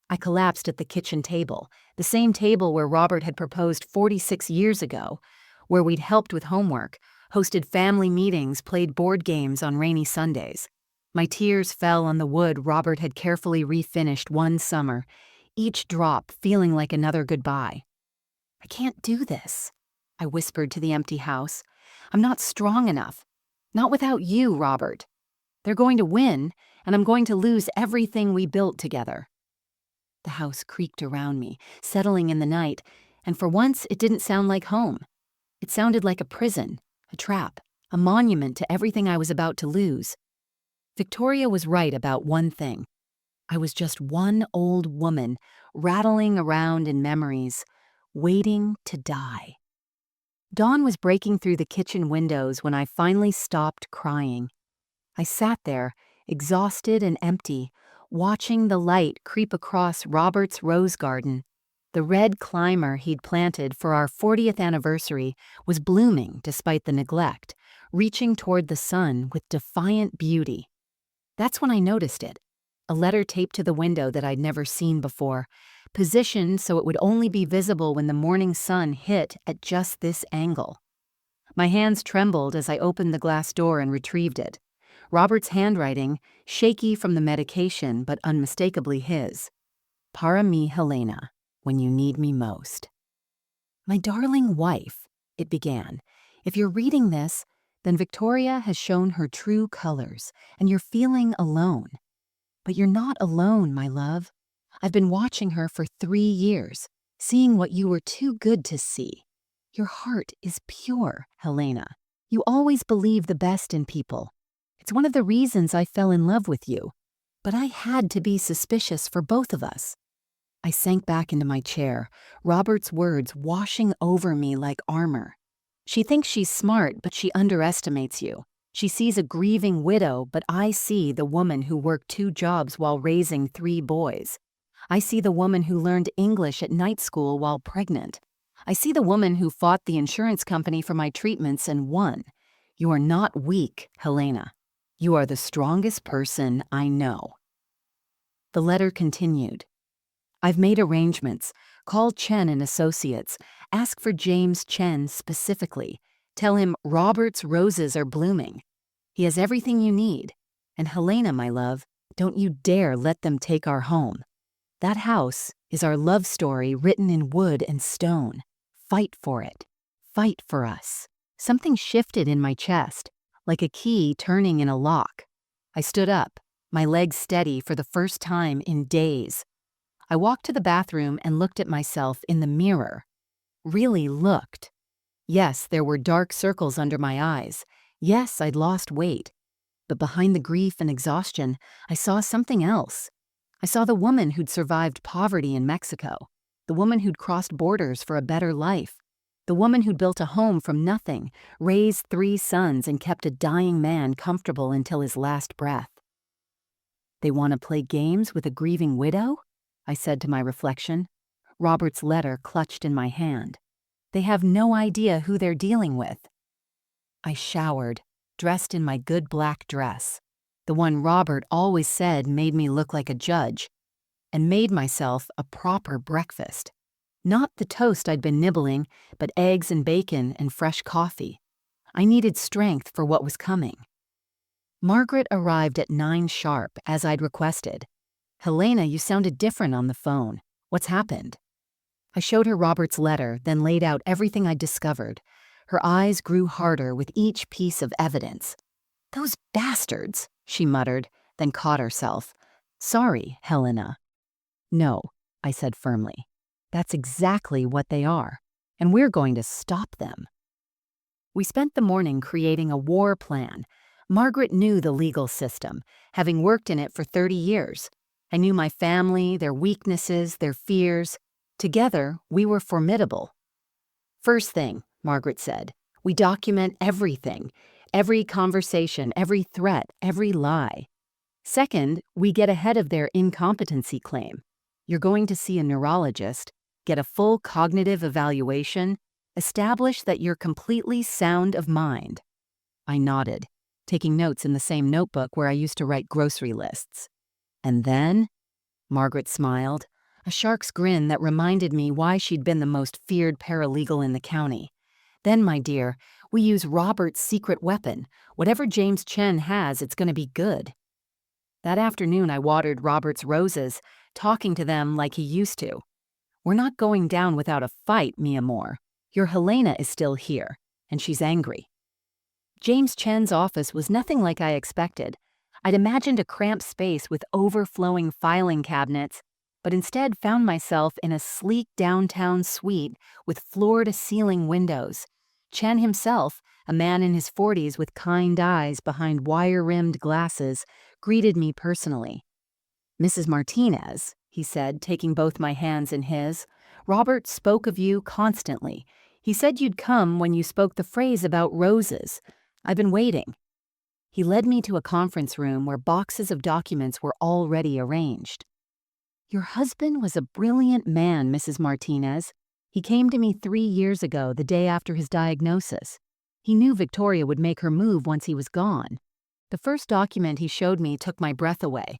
Speaker 1: I collapsed at the kitchen table, the same table where Robert had proposed 46 years ago, where we'd helped with homework, hosted family meetings, played board games on rainy Sundays. My tears fell on the wood Robert had carefully refinished one summer, each drop feeling like another goodbye. I can't do this, I whispered to the empty house. I'm not strong enough. Not without you, Robert. They're going to win, and I'm going to lose everything we built together. The house creaked around me, settling in the night, and for once it didn't sound like home. It sounded like a prison, a trap, a monument to everything I was about to lose. Victoria was right about one thing. I was just one old woman, rattling around in memories, waiting to die. Dawn was breaking through the kitchen windows when I finally stopped crying. I sat there, exhausted and empty, watching the light creep across Robert's rose garden. The red climber he'd planted for our 40th anniversary was blooming despite the neglect, reaching toward the sun with defiant beauty. That's when I noticed it. A letter taped to the window that I'd never seen before, positioned so it would only be visible when the morning sun hit at just this angle. My hands trembled as I opened the glass door and retrieved it. Robert's handwriting, shaky from the medication but unmistakably his. Para mi Helena, when you need me most. My darling wife, it began. If you're reading this, then Victoria has shown her true colors, and you're feeling alone. But you're not alone, my love. I've been watching her for 3 years, seeing what you were too good to see. Your heart is pure, Helena. You always believe the best in people. It's one of the reasons I fell in love with you. But I had to be suspicious for both of us. I sank back into my chair, Robert's words washing over me like armor. She thinks she's smart, but she underestimates you. She sees a grieving widow, but I see the woman who worked 2 jobs while raising 3 boys. I see the woman who learned English at night school while pregnant. I see the woman who fought the insurance company for my treatments and won. You are not weak, Helena. You are the strongest person I know. The letter continued. I've made arrangements. Call Chen and Associates. Ask for James Chen specifically. Tell him Robert's roses are blooming. He has everything you need. And Helena, my love, don't you dare let them take our home. That house is our love story written in wood and stone. Fight for it. Fight for us. Something shifted in my chest, like a key turning in a lock. I stood up, my legs steady for the first time in days. I walked to the bathroom and looked at myself in the mirror. Really looked. Yes, there were dark circles under my eyes. Yes, I'd lost weight. But behind the grief and exhaustion, I saw something else. I saw the woman who'd survived poverty in Mexico, the woman who'd crossed borders for a better life, the woman who'd built a home from nothing, raised 3 sons, and kept a dying man comfortable until his last breath. They want to play games with a grieving widow? I said to my reflection. Robert's letter clutched in my hand. They have no idea who they're dealing with. I showered, dressed in my good black dress, the one Robert always said made me look like a judge, and made myself a proper breakfast. Not the toast I'd been nibbling, but eggs and bacon and fresh coffee. I needed strength for what was coming. Margaret arrived at 9 sharp, as I'd requested. Helena, you sounded different on the phone. What's happened? I showed her Robert's letter, then laid out everything I'd discovered. Her eyes grew harder with each piece of evidence. Those bastards, she muttered, then caught herself. Sorry, Helena. No, I said firmly. That's exactly what they are, and we're going to stop them. We spent the morning creating a war plan. Margaret knew the legal system, having worked in it for 30 years. I knew my family, their weaknesses, their fears. Together, we were formidable. First thing, Margaret said, we document everything, every conversation, every threat, every lie. Second, we get ahead of their incompetency claim. You're going to see a neurologist. get a full cognitive evaluation, establish that you're completely sound of mind. I nodded, taking notes in the same notebook where I used to write grocery lists. And then, Margaret smiled, a shark's grin that reminded me why she'd been the most feared paralegal in the county. Then, my dear, we use Robert's secret weapon. Whatever James Chen has, it's going to be good. That afternoon, I watered Robert's roses, talking to them like he used to. We're not going down without a fight, mi amor. Your Helena is still here, and she's angry. James Chen's office was nothing like I expected. I'd imagined a cramped space with overflowing filing cabinets, but instead found myself in a sleek downtown suite with floor-to-ceiling windows. Chen himself, a man in his 40s with kind eyes behind wire-rimmed glasses, greeted me personally. "Mrs. Martinez," he said, taking both my hands in his, "Robert spoke of you constantly. He said you'd come when you spoke the phrase about roses. I've been waiting." He led me to a conference room where boxes of documents were already arranged. "Your husband was a brilliant man, Mrs. Martinez. He came to me 3 years ago, the day after his diagnosis. He knew Victoria would make her move once he was gone. The first document he showed me took my breath away.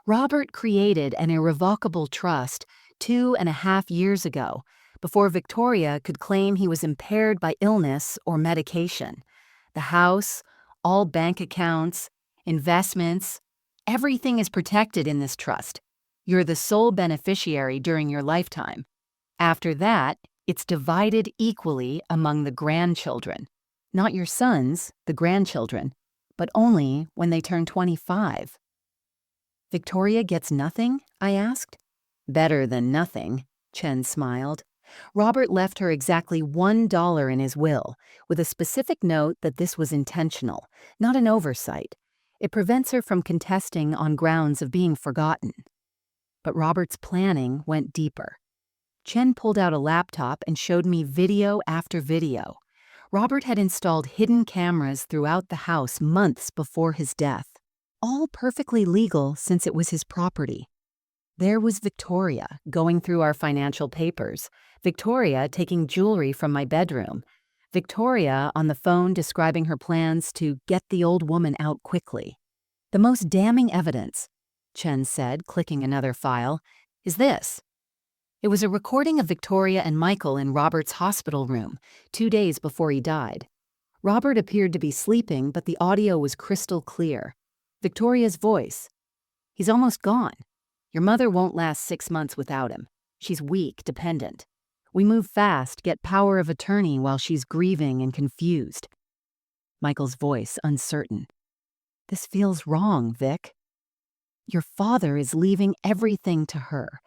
Speaker 1: Robert created an irrevocable trust 2.5 years ago, before Victoria could claim he was impaired by illness or medication. The house, all bank accounts, investments, everything is protected in this trust. You're the sole beneficiary during your lifetime. After that, it's divided equally among the grandchildren. Not your sons, the grandchildren, but only when they turn 25. "Victoria gets nothing?" I asked. "Better than nothing," Chen smiled. "Robert left her exactly $1 in his will, with a specific note that this was intentional, not an oversight. It prevents her from contesting on grounds of being forgotten." But Robert's planning went deeper. Chen pulled out a laptop and showed me video after video. Robert had installed hidden cameras throughout the house months before his death, all perfectly legal since it was his property. There was Victoria going through our financial papers, Victoria taking jewelry from my bedroom, Victoria on the phone describing her plans to get the old woman out quickly. "The most damning evidence," Chen said, clicking another file, "is this." It was a recording of Victoria and Michael in Robert's hospital room, 2 days before he died. Robert appeared to be sleeping, but the audio was crystal clear. Victoria's voice: "He's almost gone. Your mother won't last 6 months without him. She's weak, dependent. We move fast, get power of attorney while she's grieving and confused." Michael's voice uncertain: "This feels wrong, Vic. Your father is leaving everything to her.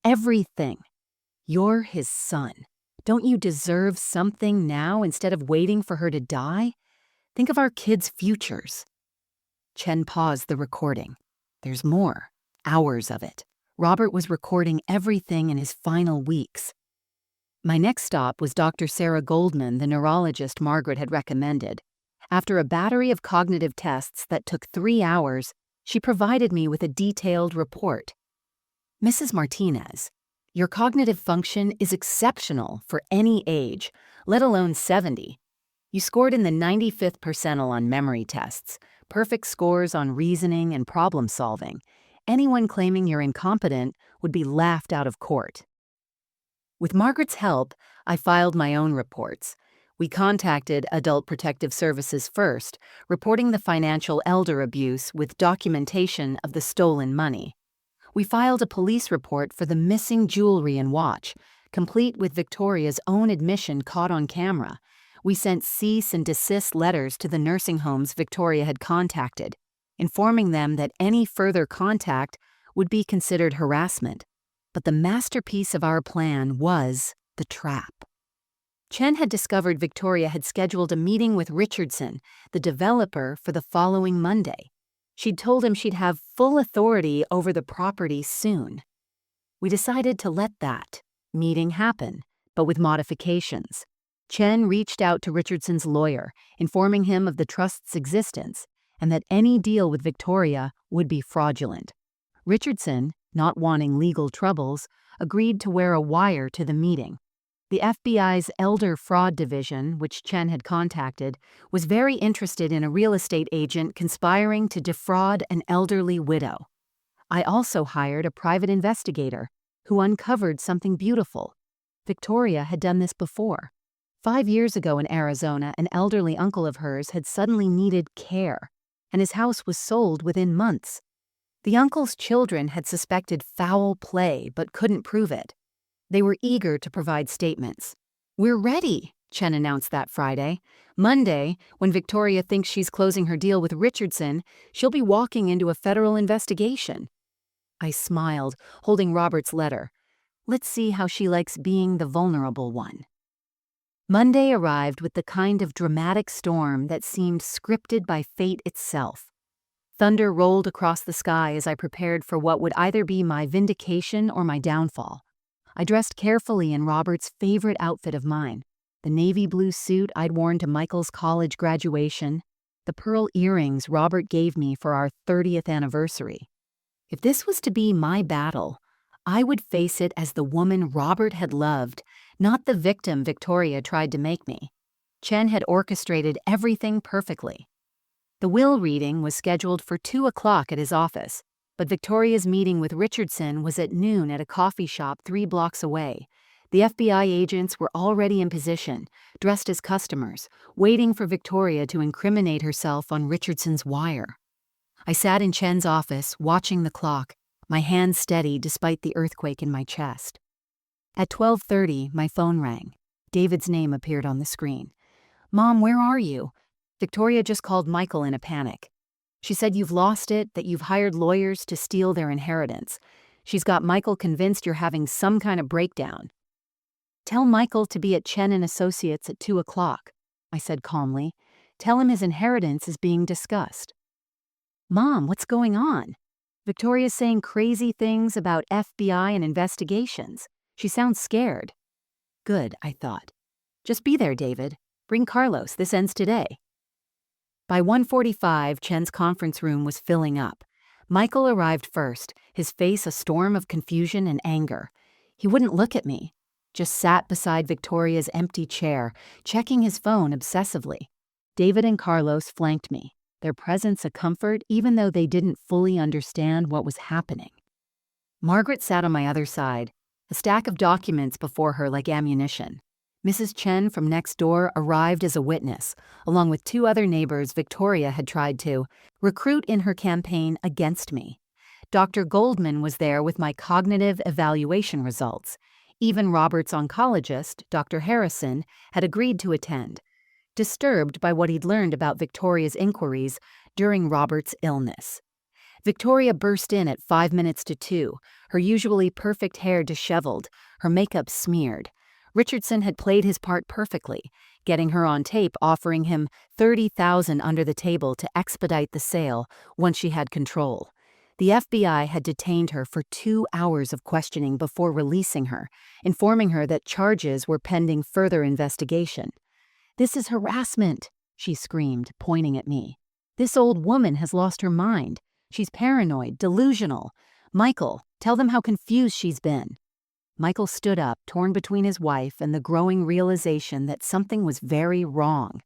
Speaker 1: Everything. You're his son. Don't you deserve something now instead of waiting for her to die? Think of our kids' futures." Chen paused the recording. There's more. Hours of it. Robert was recording everything in his final weeks. My next stop was Dr. Sarah Goldman, the neurologist Margaret had recommended. After a battery of cognitive tests that took 3 hours, she provided me with a detailed report. "Mrs. Martinez, your cognitive function is exceptional for any age, let alone 70. You scored in the 95th percentile on memory tests, perfect scores on reasoning and problem solving. Anyone claiming you're incompetent would be laughed out of court." With Margaret's help, I filed my own reports. We contacted Adult Protective Services first, reporting the financial elder abuse with documentation of the stolen money. We filed a police report for the missing jewelry and watch, complete with Victoria's own admission caught on camera. We sent cease and desist letters to the nursing homes Victoria had contacted, informing them that any further contact would be considered harassment. But the masterpiece of our plan was the trap. Chen had discovered Victoria had scheduled a meeting with Richardson, the developer, for the following Monday. She'd told him she'd have full authority over the property soon. We decided to let that meeting happen, but with modifications. Chen reached out to Richardson's lawyer, informing him of the trust's existence and that any deal with Victoria would be fraudulent. Richardson, not wanting legal troubles, agreed to wear a wire to the meeting. The FBI's Elder Fraud Division, which Chen had contacted, was very interested in a real estate agent conspiring to defraud an elderly widow. I also hired a private investigator who uncovered something beautiful. Victoria had done this before. 5 years ago in Arizona, an elderly uncle of hers had suddenly needed care, and his house was sold within months. The uncle's children had suspected foul play but couldn't prove it. They were eager to provide statements. "We're ready," Chen announced that Friday. "Monday, when Victoria thinks she's closing her deal with Richardson, she'll be walking into a federal investigation." I smiled, holding Robert's letter. Let's see how she likes being the vulnerable one. Monday arrived with the kind of dramatic storm that seemed scripted by fate itself. Thunder rolled across the sky as I prepared for what would either be my vindication or my downfall. I dressed carefully in Robert's favorite outfit of mine, the navy blue suit I'd worn to Michael's college graduation, the pearl earrings Robert gave me for our 30th anniversary. If this was to be my battle, I would face it as the woman Robert had loved, not the victim Victoria tried to make me. Chen had orchestrated everything perfectly. The will reading was scheduled for 2 o'clock at his office, but Victoria's meeting with Richardson was at noon at a coffee shop 3 blocks away. The FBI agents were already in position, dressed as customers, waiting for Victoria to incriminate herself on Richardson's wire. I sat in Chen's office, watching the clock, my hands steady despite the earthquake in my chest. At 12:30, my phone rang. David's name appeared on the screen. "Mom, where are you?" Victoria just called Michael in a panic. She said you've lost it, that you've hired lawyers to steal their inheritance. She's got Michael convinced you're having some kind of breakdown. "Tell Michael to be at Chen and Associates at 2 o'clock, I said calmly. "Tell him his inheritance is being discussed." "Mom, what's going on?" Victoria's saying crazy things about FBI and investigations. She sounds scared. Good, I thought. Just be there, David. Bring Carlos, this ends today. By 1:45, Chen's conference room was filling up. Michael arrived first, his face a storm of confusion and anger. He wouldn't look at me, just sat beside Victoria's empty chair, checking his phone obsessively. David and Carlos flanked me, their presence a comfort even though they didn't fully understand what was happening. Margaret sat on my other side, a stack of documents before her like ammunition. Mrs. Chen from next door arrived as a witness, along with 2 other neighbors Victoria had tried to recruit in her campaign against me. Dr. Goldman was there with my cognitive evaluation results. Even Robert's oncologist, Dr. Harrison, had agreed to attend, disturbed by what he'd learned about Victoria's inquiries during Robert's illness. Victoria burst in at 5 minutes to 2, her usually perfect hair disheveled, her makeup smeared. Richardson had played his part perfectly, getting her on tape offering him $30,000 under the table to expedite the sale once she had control. The FBI had detained her for 2 hours of questioning before releasing her, informing her that charges were pending further investigation. "This is harassment," she screamed, pointing at me. "This old woman has lost her mind. She's paranoid, delusional. Michael, tell them how confused she's been." Michael stood up, torn between his wife and the growing realization that something was very wrong.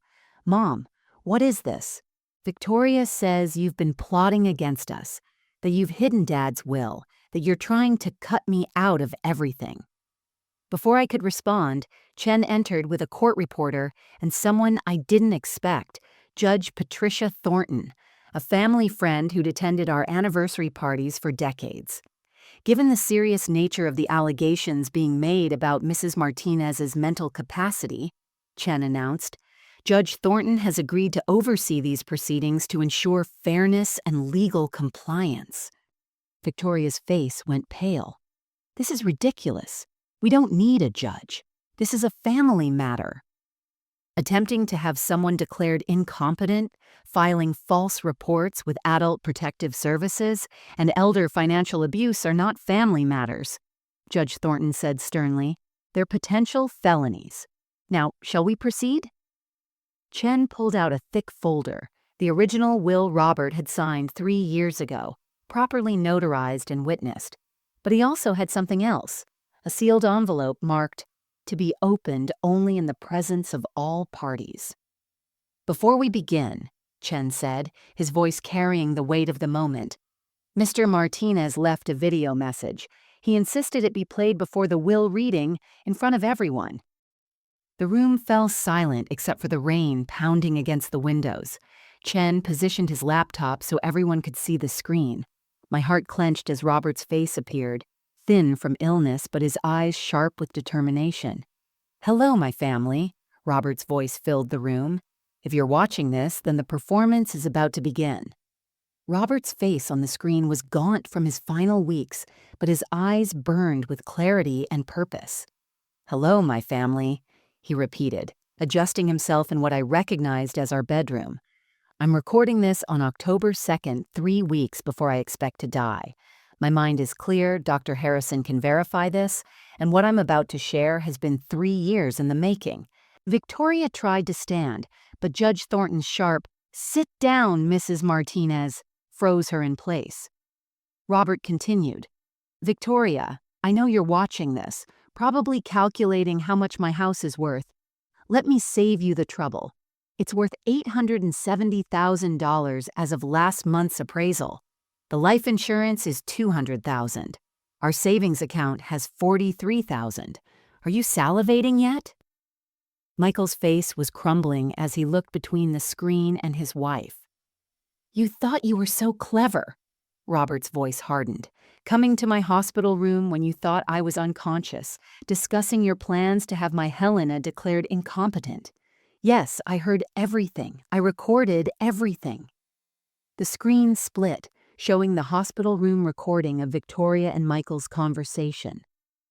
Speaker 1: "Mom, what is this?" "Victoria says you've been plotting against us, that you've hidden Dad's will, that you're trying to cut me out of everything." Before I could respond, Chen entered with a court reporter and someone I didn't expect, Judge Patricia Thornton, a family friend who'd attended our anniversary parties for decades. Given the serious nature of the allegations being made about Mrs. Martinez's mental capacity, Chen announced, Judge Thornton has agreed to oversee these proceedings to ensure fairness and legal compliance. Victoria's face went pale. "This is ridiculous. We don't need a judge. This is a family matter." Attempting to have someone declared incompetent, filing false reports with Adult Protective Services, and elder financial abuse are not family matters, Judge Thornton said sternly. They're potential felonies. Now, shall we proceed? Chen pulled out a thick folder, the original will Robert had signed 3 years ago, properly notarized and witnessed. But he also had something else, a sealed envelope marked, "To be opened only in the presence of all parties." "Before we begin," Chen said, his voice carrying the weight of the moment, "Mr. Martinez left a video message. He insisted it be played before the will reading in front of everyone." The room fell silent except for the rain pounding against the windows. Chen positioned his laptop so everyone could see the screen. My heart clenched as Robert's face appeared, thin from illness but his eyes sharp with determination. "Hello, my family," Robert's voice filled the room. "If you're watching this, then the performance is about to begin." Robert's face on the screen was gaunt from his final weeks, but his eyes burned with clarity and purpose. "Hello, my family," he repeated, adjusting himself in what I recognized as our bedroom. "I'm recording this on October 2nd, 3 weeks before I expect to die. My mind is clear, Dr. Harrison can verify this, and what I'm about to share has been 3 years in the making." Victoria tried to stand, but Judge Thornton's sharp, "Sit down, Mrs. Martinez," froze her in place. Robert continued, "Victoria, I know you're watching this, probably calculating how much my house is worth. Let me save you the trouble. It's worth $870,000 as of last month's appraisal. The life insurance is $200,000. Our savings account has $43,000. Are you salivating yet?" Michael's face was crumbling as he looked between the screen and his wife. "You thought you were so clever," Robert's voice hardened, "coming to my hospital room when you thought I was unconscious, discussing your plans to have my Helena declared incompetent. Yes, I heard everything. I recorded everything." The screen split, showing the hospital room recording of Victoria and Michael's conversation.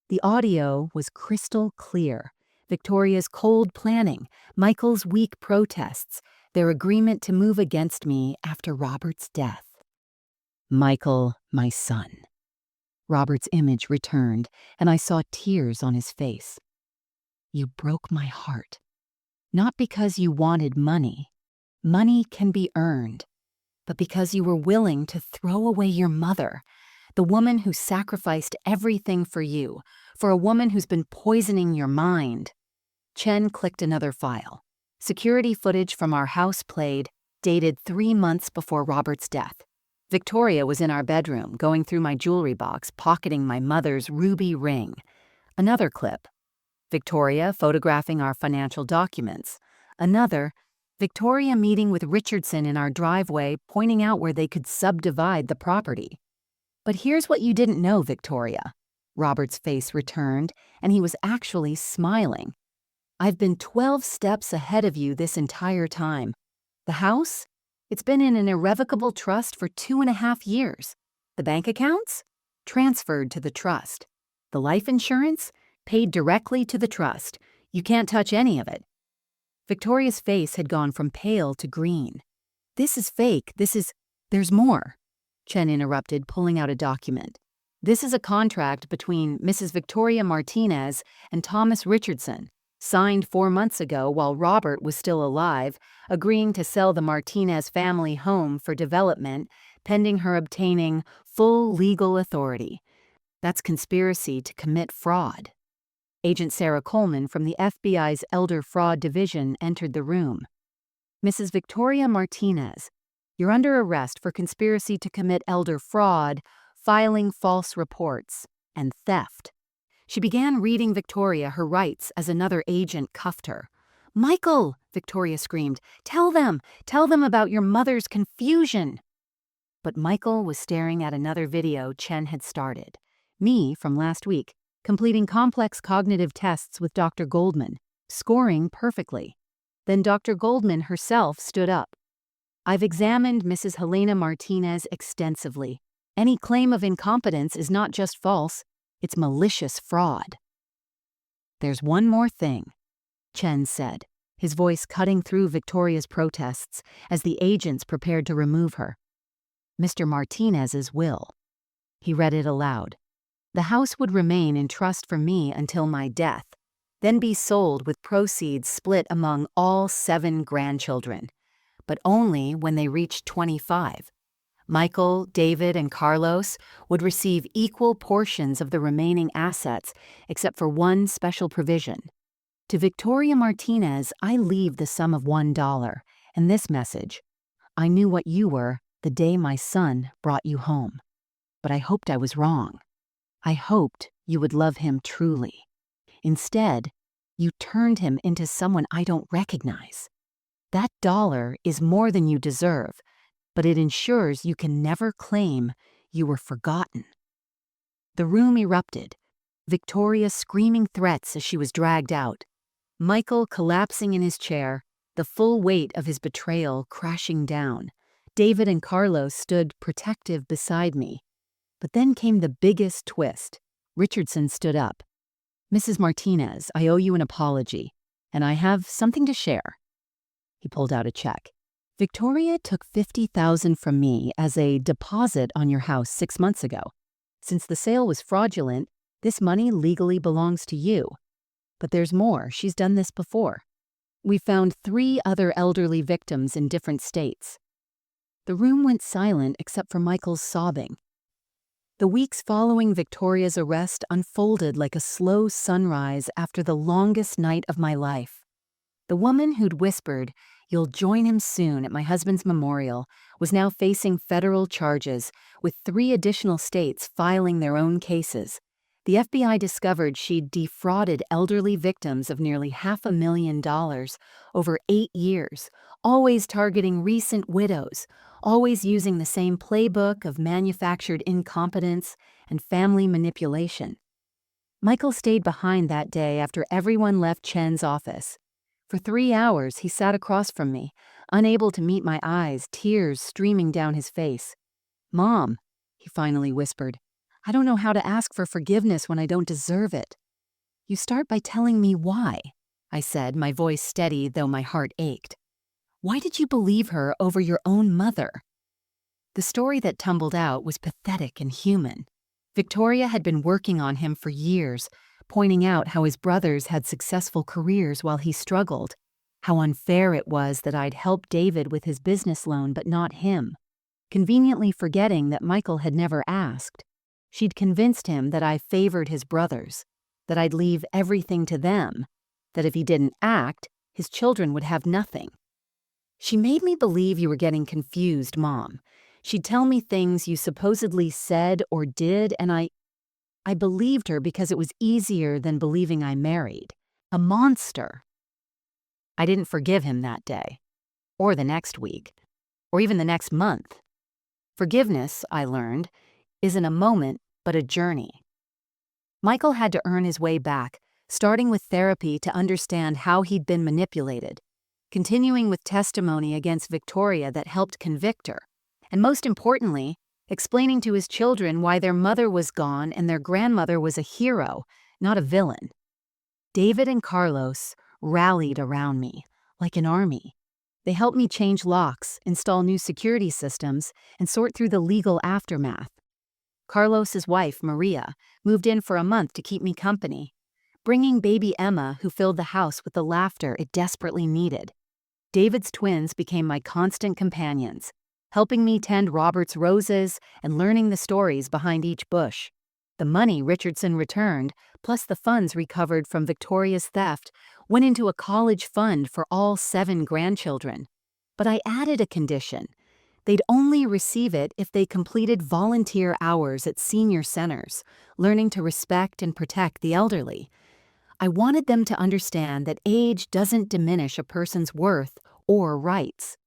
Speaker 1: The audio was crystal clear. Victoria's cold planning, Michael's weak protests, their agreement to move against me after Robert's death. "Michael, my son." Robert's image returned, and I saw tears on his face. "You broke my heart. Not because you wanted money. Money can be earned. But because you were willing to throw away your mother, the woman who sacrificed everything for you, for a woman who's been poisoning your mind." Chen clicked another file. Security footage from our house played, dated 3 months before Robert's death. Victoria was in our bedroom, going through my jewelry box, pocketing my mother's ruby ring. Another clip. Victoria photographing our financial documents. Another. Victoria meeting with Richardson in our driveway, pointing out where they could subdivide the property. "But here's what you didn't know, Victoria." Robert's face returned, and he was actually smiling. "I've been 12 steps ahead of you this entire time. The house? It's been in an irrevocable trust for 2.5 years. The bank accounts? Transferred to the trust. The life insurance? Paid directly to the trust. You can't touch any of it." Victoria's face had gone from pale to green. "This is fake. There's more," Chen interrupted, pulling out a document. "This is a contract between Mrs. Victoria Martinez and Thomas Richardson, signed 4 months ago while Robert was still alive, agreeing to sell the Martinez family home for development, pending her obtaining full legal authority. That's conspiracy to commit fraud." Agent Sarah Coleman from the FBI's Elder Fraud Division entered the room. "Mrs. Victoria Martinez, you're under arrest for conspiracy to commit elder fraud, filing false reports, and theft." She began reading Victoria her rights as another agent cuffed her. "Michael," Victoria screamed, tell them about your mother's confusion." But Michael was staring at another video Chen had started. Me from last week, completing complex cognitive tests with Dr. Goldman, scoring perfectly. Then Dr. Goldman herself stood up. "I've examined Mrs. Helena Martinez extensively. Any claim of incompetence is not just false, it's malicious fraud." "There's one more thing," Chen said, his voice cutting through Victoria's protests as the agents prepared to remove her. "Mr. Martinez's will." He read it aloud. "The house would remain in trust for me until my death, then be sold with proceeds split among all 7 grandchildren, but only when they reach 25. Michael, David, and Carlos would receive equal portions of the remaining assets, except for one special provision. To Victoria Martinez, I leave the sum of $1, and this message: I knew what you were the day my son brought you home. But I hoped I was wrong. I hoped you would love him truly. Instead, you turned him into someone I don't recognize. That dollar is more than you deserve, but it ensures you can never claim you were forgotten. The room erupted, Victoria screaming threats as she was dragged out, Michael collapsing in his chair, the full weight of his betrayal crashing down. David and Carlos stood protective beside me. But then came the biggest twist. Richardson stood up. "Mrs. Martinez, I owe you an apology, and I have something to share." He pulled out a check. "Victoria took $50,000 from me as a deposit on your house 6 months ago. Since the sale was fraudulent, this money legally belongs to you. But there's more. She's done this before. We found 3 other elderly victims in different states." The room went silent except for Michael's sobbing. The weeks following Victoria's arrest unfolded like a slow sunrise after the longest night of my life. The woman who'd whispered, "You'll join him soon," at my husband's memorial, was now facing federal charges, with 3 additional states filing their own cases. The FBI discovered she'd defrauded elderly victims of nearly $500,000 over 8 years, always targeting recent widows, always using the same playbook of manufactured incompetence and family manipulation. Michael stayed behind that day after everyone left Chen's office. For 3 hours, he sat across from me, unable to meet my eyes, tears streaming down his face. "Mom," he finally whispered, "I don't know how to ask for forgiveness when I don't deserve it." "You start by telling me why," I said, my voice steady though my heart ached. "Why did you believe her over your own mother?" The story that tumbled out was pathetic and human. Victoria had been working on him for years, pointing out how his brothers had successful careers while he struggled, how unfair it was that I'd helped David with his business loan but not him, conveniently forgetting that Michael had never asked. She'd convinced him that I favored his brothers, that I'd leave everything to them, that if he didn't act, his children would have nothing. "She made me believe you were getting confused, Mom. She'd tell me things you supposedly said or did, and I believed her because it was easier than believing I married a monster." I didn't forgive him that day, or the next week, or even the next month. Forgiveness, I learned, isn't a moment, but a journey. Michael had to earn his way back, starting with therapy to understand how he'd been manipulated, continuing with testimony against Victoria that helped convict her, and most importantly, explaining to his children why their mother was gone and their grandmother was a hero, not a villain. David and Carlos rallied around me, like an army. They helped me change locks, install new security systems, and sort through the legal aftermath. Carlos's wife, Maria, moved in for a month to keep me company, bringing baby Emma, who filled the house with the laughter it desperately needed. David's twins became my constant companions, helping me tend Robert's roses and learning the stories behind each bush. The money Richardson returned, plus the funds recovered from Victoria's theft, went into a college fund for all 7 grandchildren. But I added a condition. They'd only receive it if they completed volunteer hours at senior centers, learning to respect and protect the elderly. I wanted them to understand that age doesn't diminish a person's worth or rights.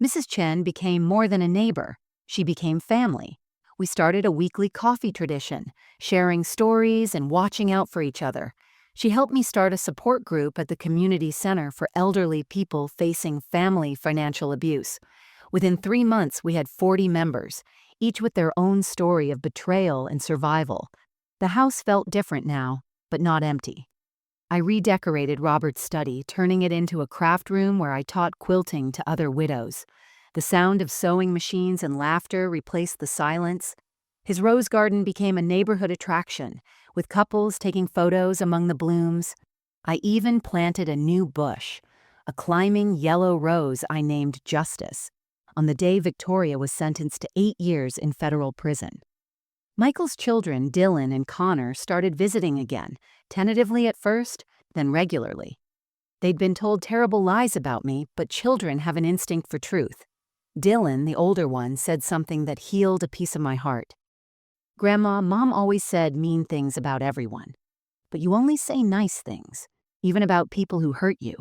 Speaker 1: Mrs. Chen became more than a neighbor. She became family. We started a weekly coffee tradition, sharing stories and watching out for each other. She helped me start a support group at the community center for elderly people facing family financial abuse. Within 3 months, we had 40 members, each with their own story of betrayal and survival. The house felt different now, but not empty. I redecorated Robert's study, turning it into a craft room where I taught quilting to other widows. The sound of sewing machines and laughter replaced the silence. His rose garden became a neighborhood attraction, with couples taking photos among the blooms. I even planted a new bush, a climbing yellow rose I named Justice. on the day Victoria was sentenced to 8 years in federal prison. Michael's children, Dylan and Connor, started visiting again, tentatively at first, then regularly. They'd been told terrible lies about me, but children have an instinct for truth. Dylan, the older one, said something that healed a piece of my heart. "Grandma, Mom always said mean things about everyone. But you only say nice things, even about people who hurt you.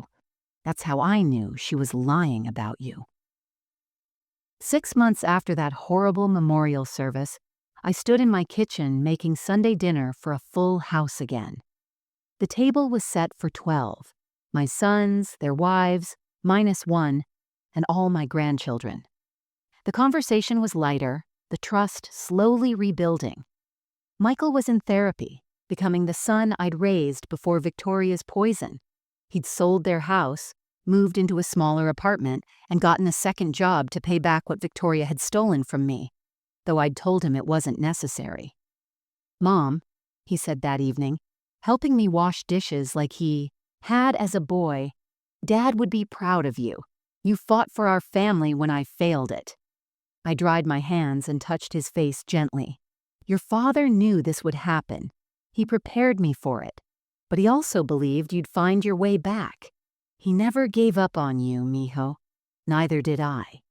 Speaker 1: That's how I knew she was lying about you." 6 months after that horrible memorial service, I stood in my kitchen making Sunday dinner for a full house again. The table was set for 12, my sons, their wives, -1, and all my grandchildren. The conversation was lighter, the trust slowly rebuilding. Michael was in therapy, becoming the son I'd raised before Victoria's poison. He'd sold their house, moved into a smaller apartment, and gotten a second job to pay back what Victoria had stolen from me, though I'd told him it wasn't necessary. "Mom," he said that evening, helping me wash dishes like he had as a boy, "Dad would be proud of you. You fought for our family when I failed it." I dried my hands and touched his face gently. "Your father knew this would happen. He prepared me for it. But he also believed you'd find your way back. He never gave up on you, mijo. Neither did I."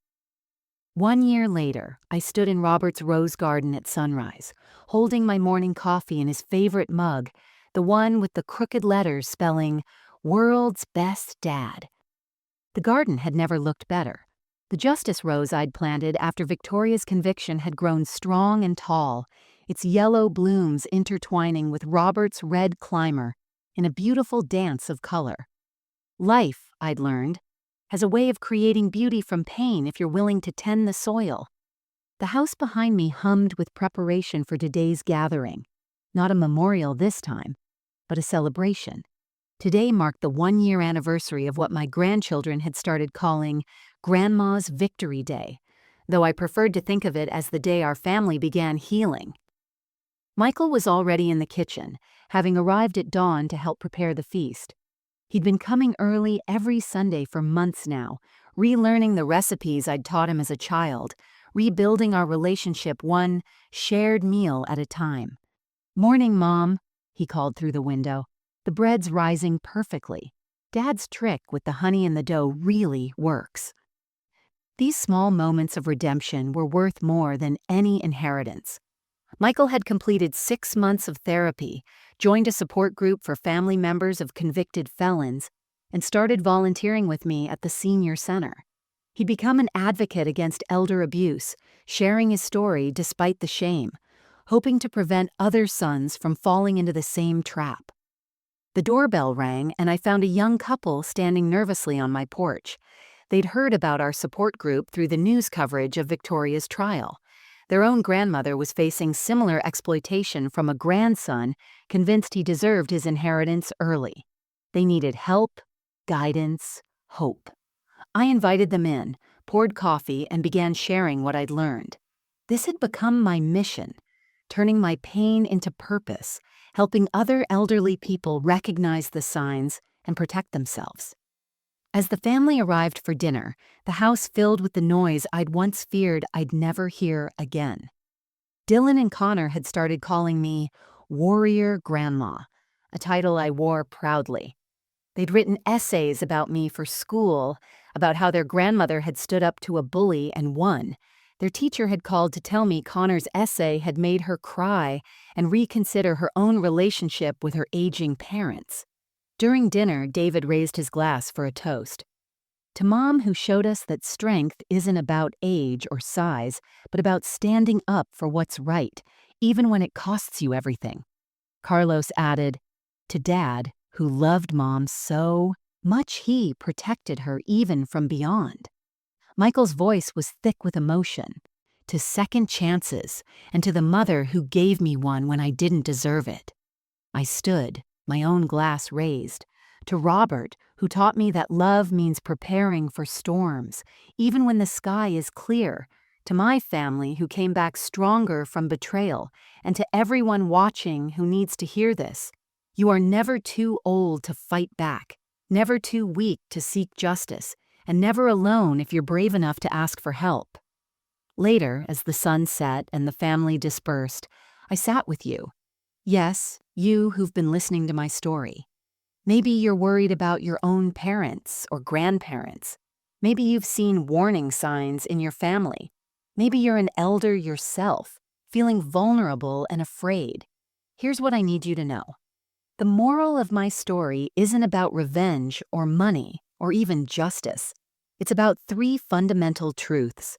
Speaker 1: 1 year later, I stood in Robert's rose garden at sunrise, holding my morning coffee in his favorite mug, the one with the crooked letters spelling "World's Best Dad." The garden had never looked better. The justice rose I'd planted after Victoria's conviction had grown strong and tall, its yellow blooms intertwining with Robert's red climber in a beautiful dance of color. Life, I'd learned, has a way of creating beauty from pain if you're willing to tend the soil. The house behind me hummed with preparation for today's gathering. Not a memorial this time, but a celebration. Today marked the 1-year anniversary of what my grandchildren had started calling Grandma's Victory Day, though I preferred to think of it as the day our family began healing. Michael was already in the kitchen, having arrived at dawn to help prepare the feast. He'd been coming early every Sunday for months now, relearning the recipes I'd taught him as a child, rebuilding our relationship one shared meal at a time. "Morning, Mom," he called through the window. "The bread's rising perfectly. Dad's trick with the honey in the dough really works." These small moments of redemption were worth more than any inheritance. Michael had completed 6 months of therapy, joined a support group for family members of convicted felons, and started volunteering with me at the senior center. He'd become an advocate against elder abuse, sharing his story despite the shame, hoping to prevent other sons from falling into the same trap. The doorbell rang, and I found a young couple standing nervously on my porch. They'd heard about our support group through the news coverage of Victoria's trial. Their own grandmother was facing similar exploitation from a grandson convinced he deserved his inheritance early. They needed help, guidance, hope. I invited them in, poured coffee, and began sharing what I'd learned. This had become my mission, turning my pain into purpose, helping other elderly people recognize the signs and protect themselves. As the family arrived for dinner, the house filled with the noise I'd once feared I'd never hear again. Dylan and Connor had started calling me Warrior Grandma, a title I wore proudly. They'd written essays about me for school, about how their grandmother had stood up to a bully and won. Their teacher had called to tell me Connor's essay had made her cry and reconsider her own relationship with her aging parents. During dinner, David raised his glass for a toast. "To Mom, who showed us that strength isn't about age or size, but about standing up for what's right, even when it costs you everything." Carlos added, "To Dad, who loved Mom so much he protected her even from beyond." Michael's voice was thick with emotion. "To second chances, and to the mother who gave me one when I didn't deserve it." I stood, my own glass raised. "To Robert, who taught me that love means preparing for storms, even when the sky is clear. To my family, who came back stronger from betrayal. And to everyone watching who needs to hear this, you are never too old to fight back, never too weak to seek justice, and never alone if you're brave enough to ask for help. Later, as the sun set and the family dispersed, I sat with you. Yes, you who've been listening to my story. Maybe you're worried about your own parents or grandparents. Maybe you've seen warning signs in your family. Maybe you're an elder yourself, feeling vulnerable and afraid. Here's what I need you to know. The moral of my story isn't about revenge or money or even justice. It's about three fundamental truths.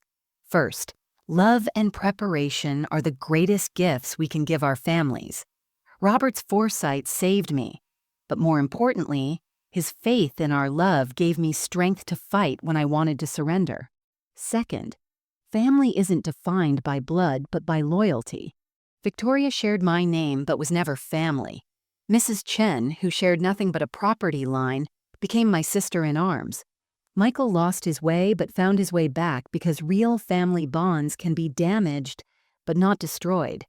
Speaker 1: First, love and preparation are the greatest gifts we can give our families. Robert's foresight saved me, but more importantly, his faith in our love gave me strength to fight when I wanted to surrender. Second, family isn't defined by blood but by loyalty. Victoria shared my name but was never family. Mrs. Chen, who shared nothing but a property line, became my sister in arms. Michael lost his way but found his way back because real family bonds can be damaged but not destroyed.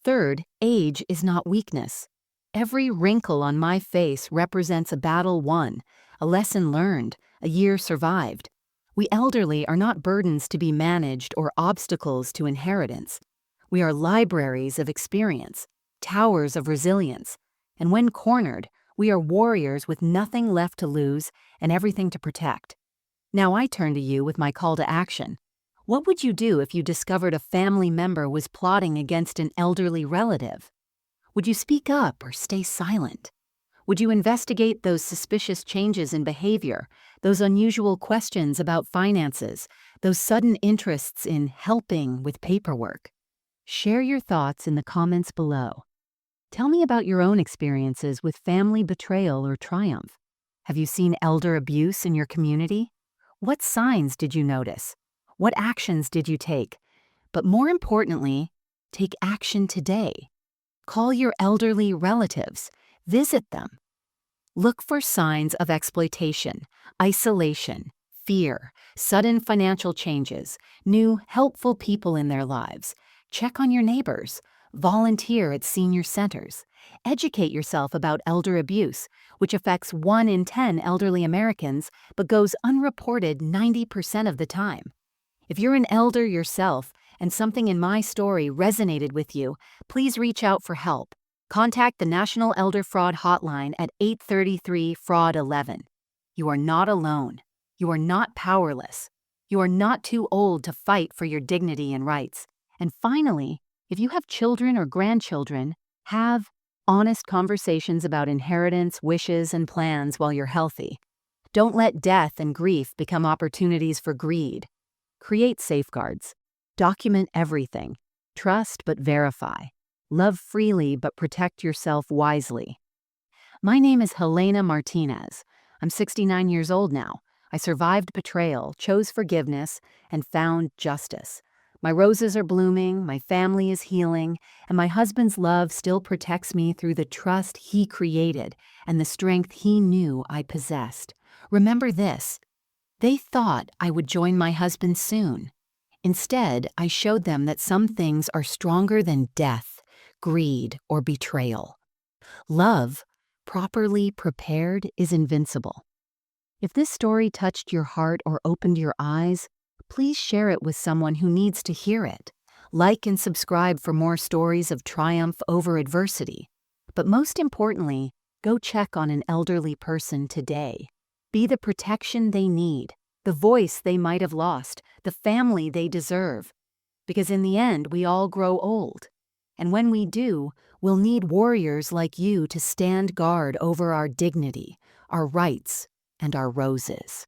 Speaker 1: Third, age is not weakness. Every wrinkle on my face represents a battle won, a lesson learned, a year survived. We elderly are not burdens to be managed or obstacles to inheritance. We are libraries of experience, towers of resilience, and when cornered, we are warriors with nothing left to lose and everything to protect. Now I turn to you with my call to action. What would you do if you discovered a family member was plotting against an elderly relative? Would you speak up or stay silent? Would you investigate those suspicious changes in behavior, those unusual questions about finances, those sudden interests in helping with paperwork? Share your thoughts in the comments below. Tell me about your own experiences with family betrayal or triumph. Have you seen elder abuse in your community? What signs did you notice? What actions did you take? But more importantly, take action today. Call your elderly relatives. Visit them. Look for signs of exploitation, isolation, fear, sudden financial changes, new helpful people in their lives. Check on your neighbors. Volunteer at senior centers. Educate yourself about elder abuse, which affects 1 in 10 elderly Americans but goes unreported 90% of the time. If you're an elder yourself and something in my story resonated with you, please reach out for help. Contact the National Elder Fraud Hotline at 833-FRAUD-11. You are not alone. You are not powerless. You are not too old to fight for your dignity and rights. And finally, if you have children or grandchildren, have honest conversations about inheritance, wishes, and plans while you're healthy. Don't let death and grief become opportunities for greed. Create safeguards. Document everything. Trust but verify. Love freely but protect yourself wisely. My name is Helena Martinez. I'm 69 years old now. I survived betrayal, chose forgiveness, and found justice. My roses are blooming, my family is healing, and my husband's love still protects me through the trust he created and the strength he knew I possessed. Remember this: they thought I would join my husband soon. Instead, I showed them that some things are stronger than death, greed, or betrayal. Love, properly prepared, is invincible. If this story touched your heart or opened your eyes, please share it with someone who needs to hear it. Like and subscribe for more stories of triumph over adversity. But most importantly, go check on an elderly person today. Be the protection they need, the voice they might have lost, the family they deserve. Because in the end, we all grow old. And when we do, we'll need warriors like you to stand guard over our dignity, our rights, and our roses.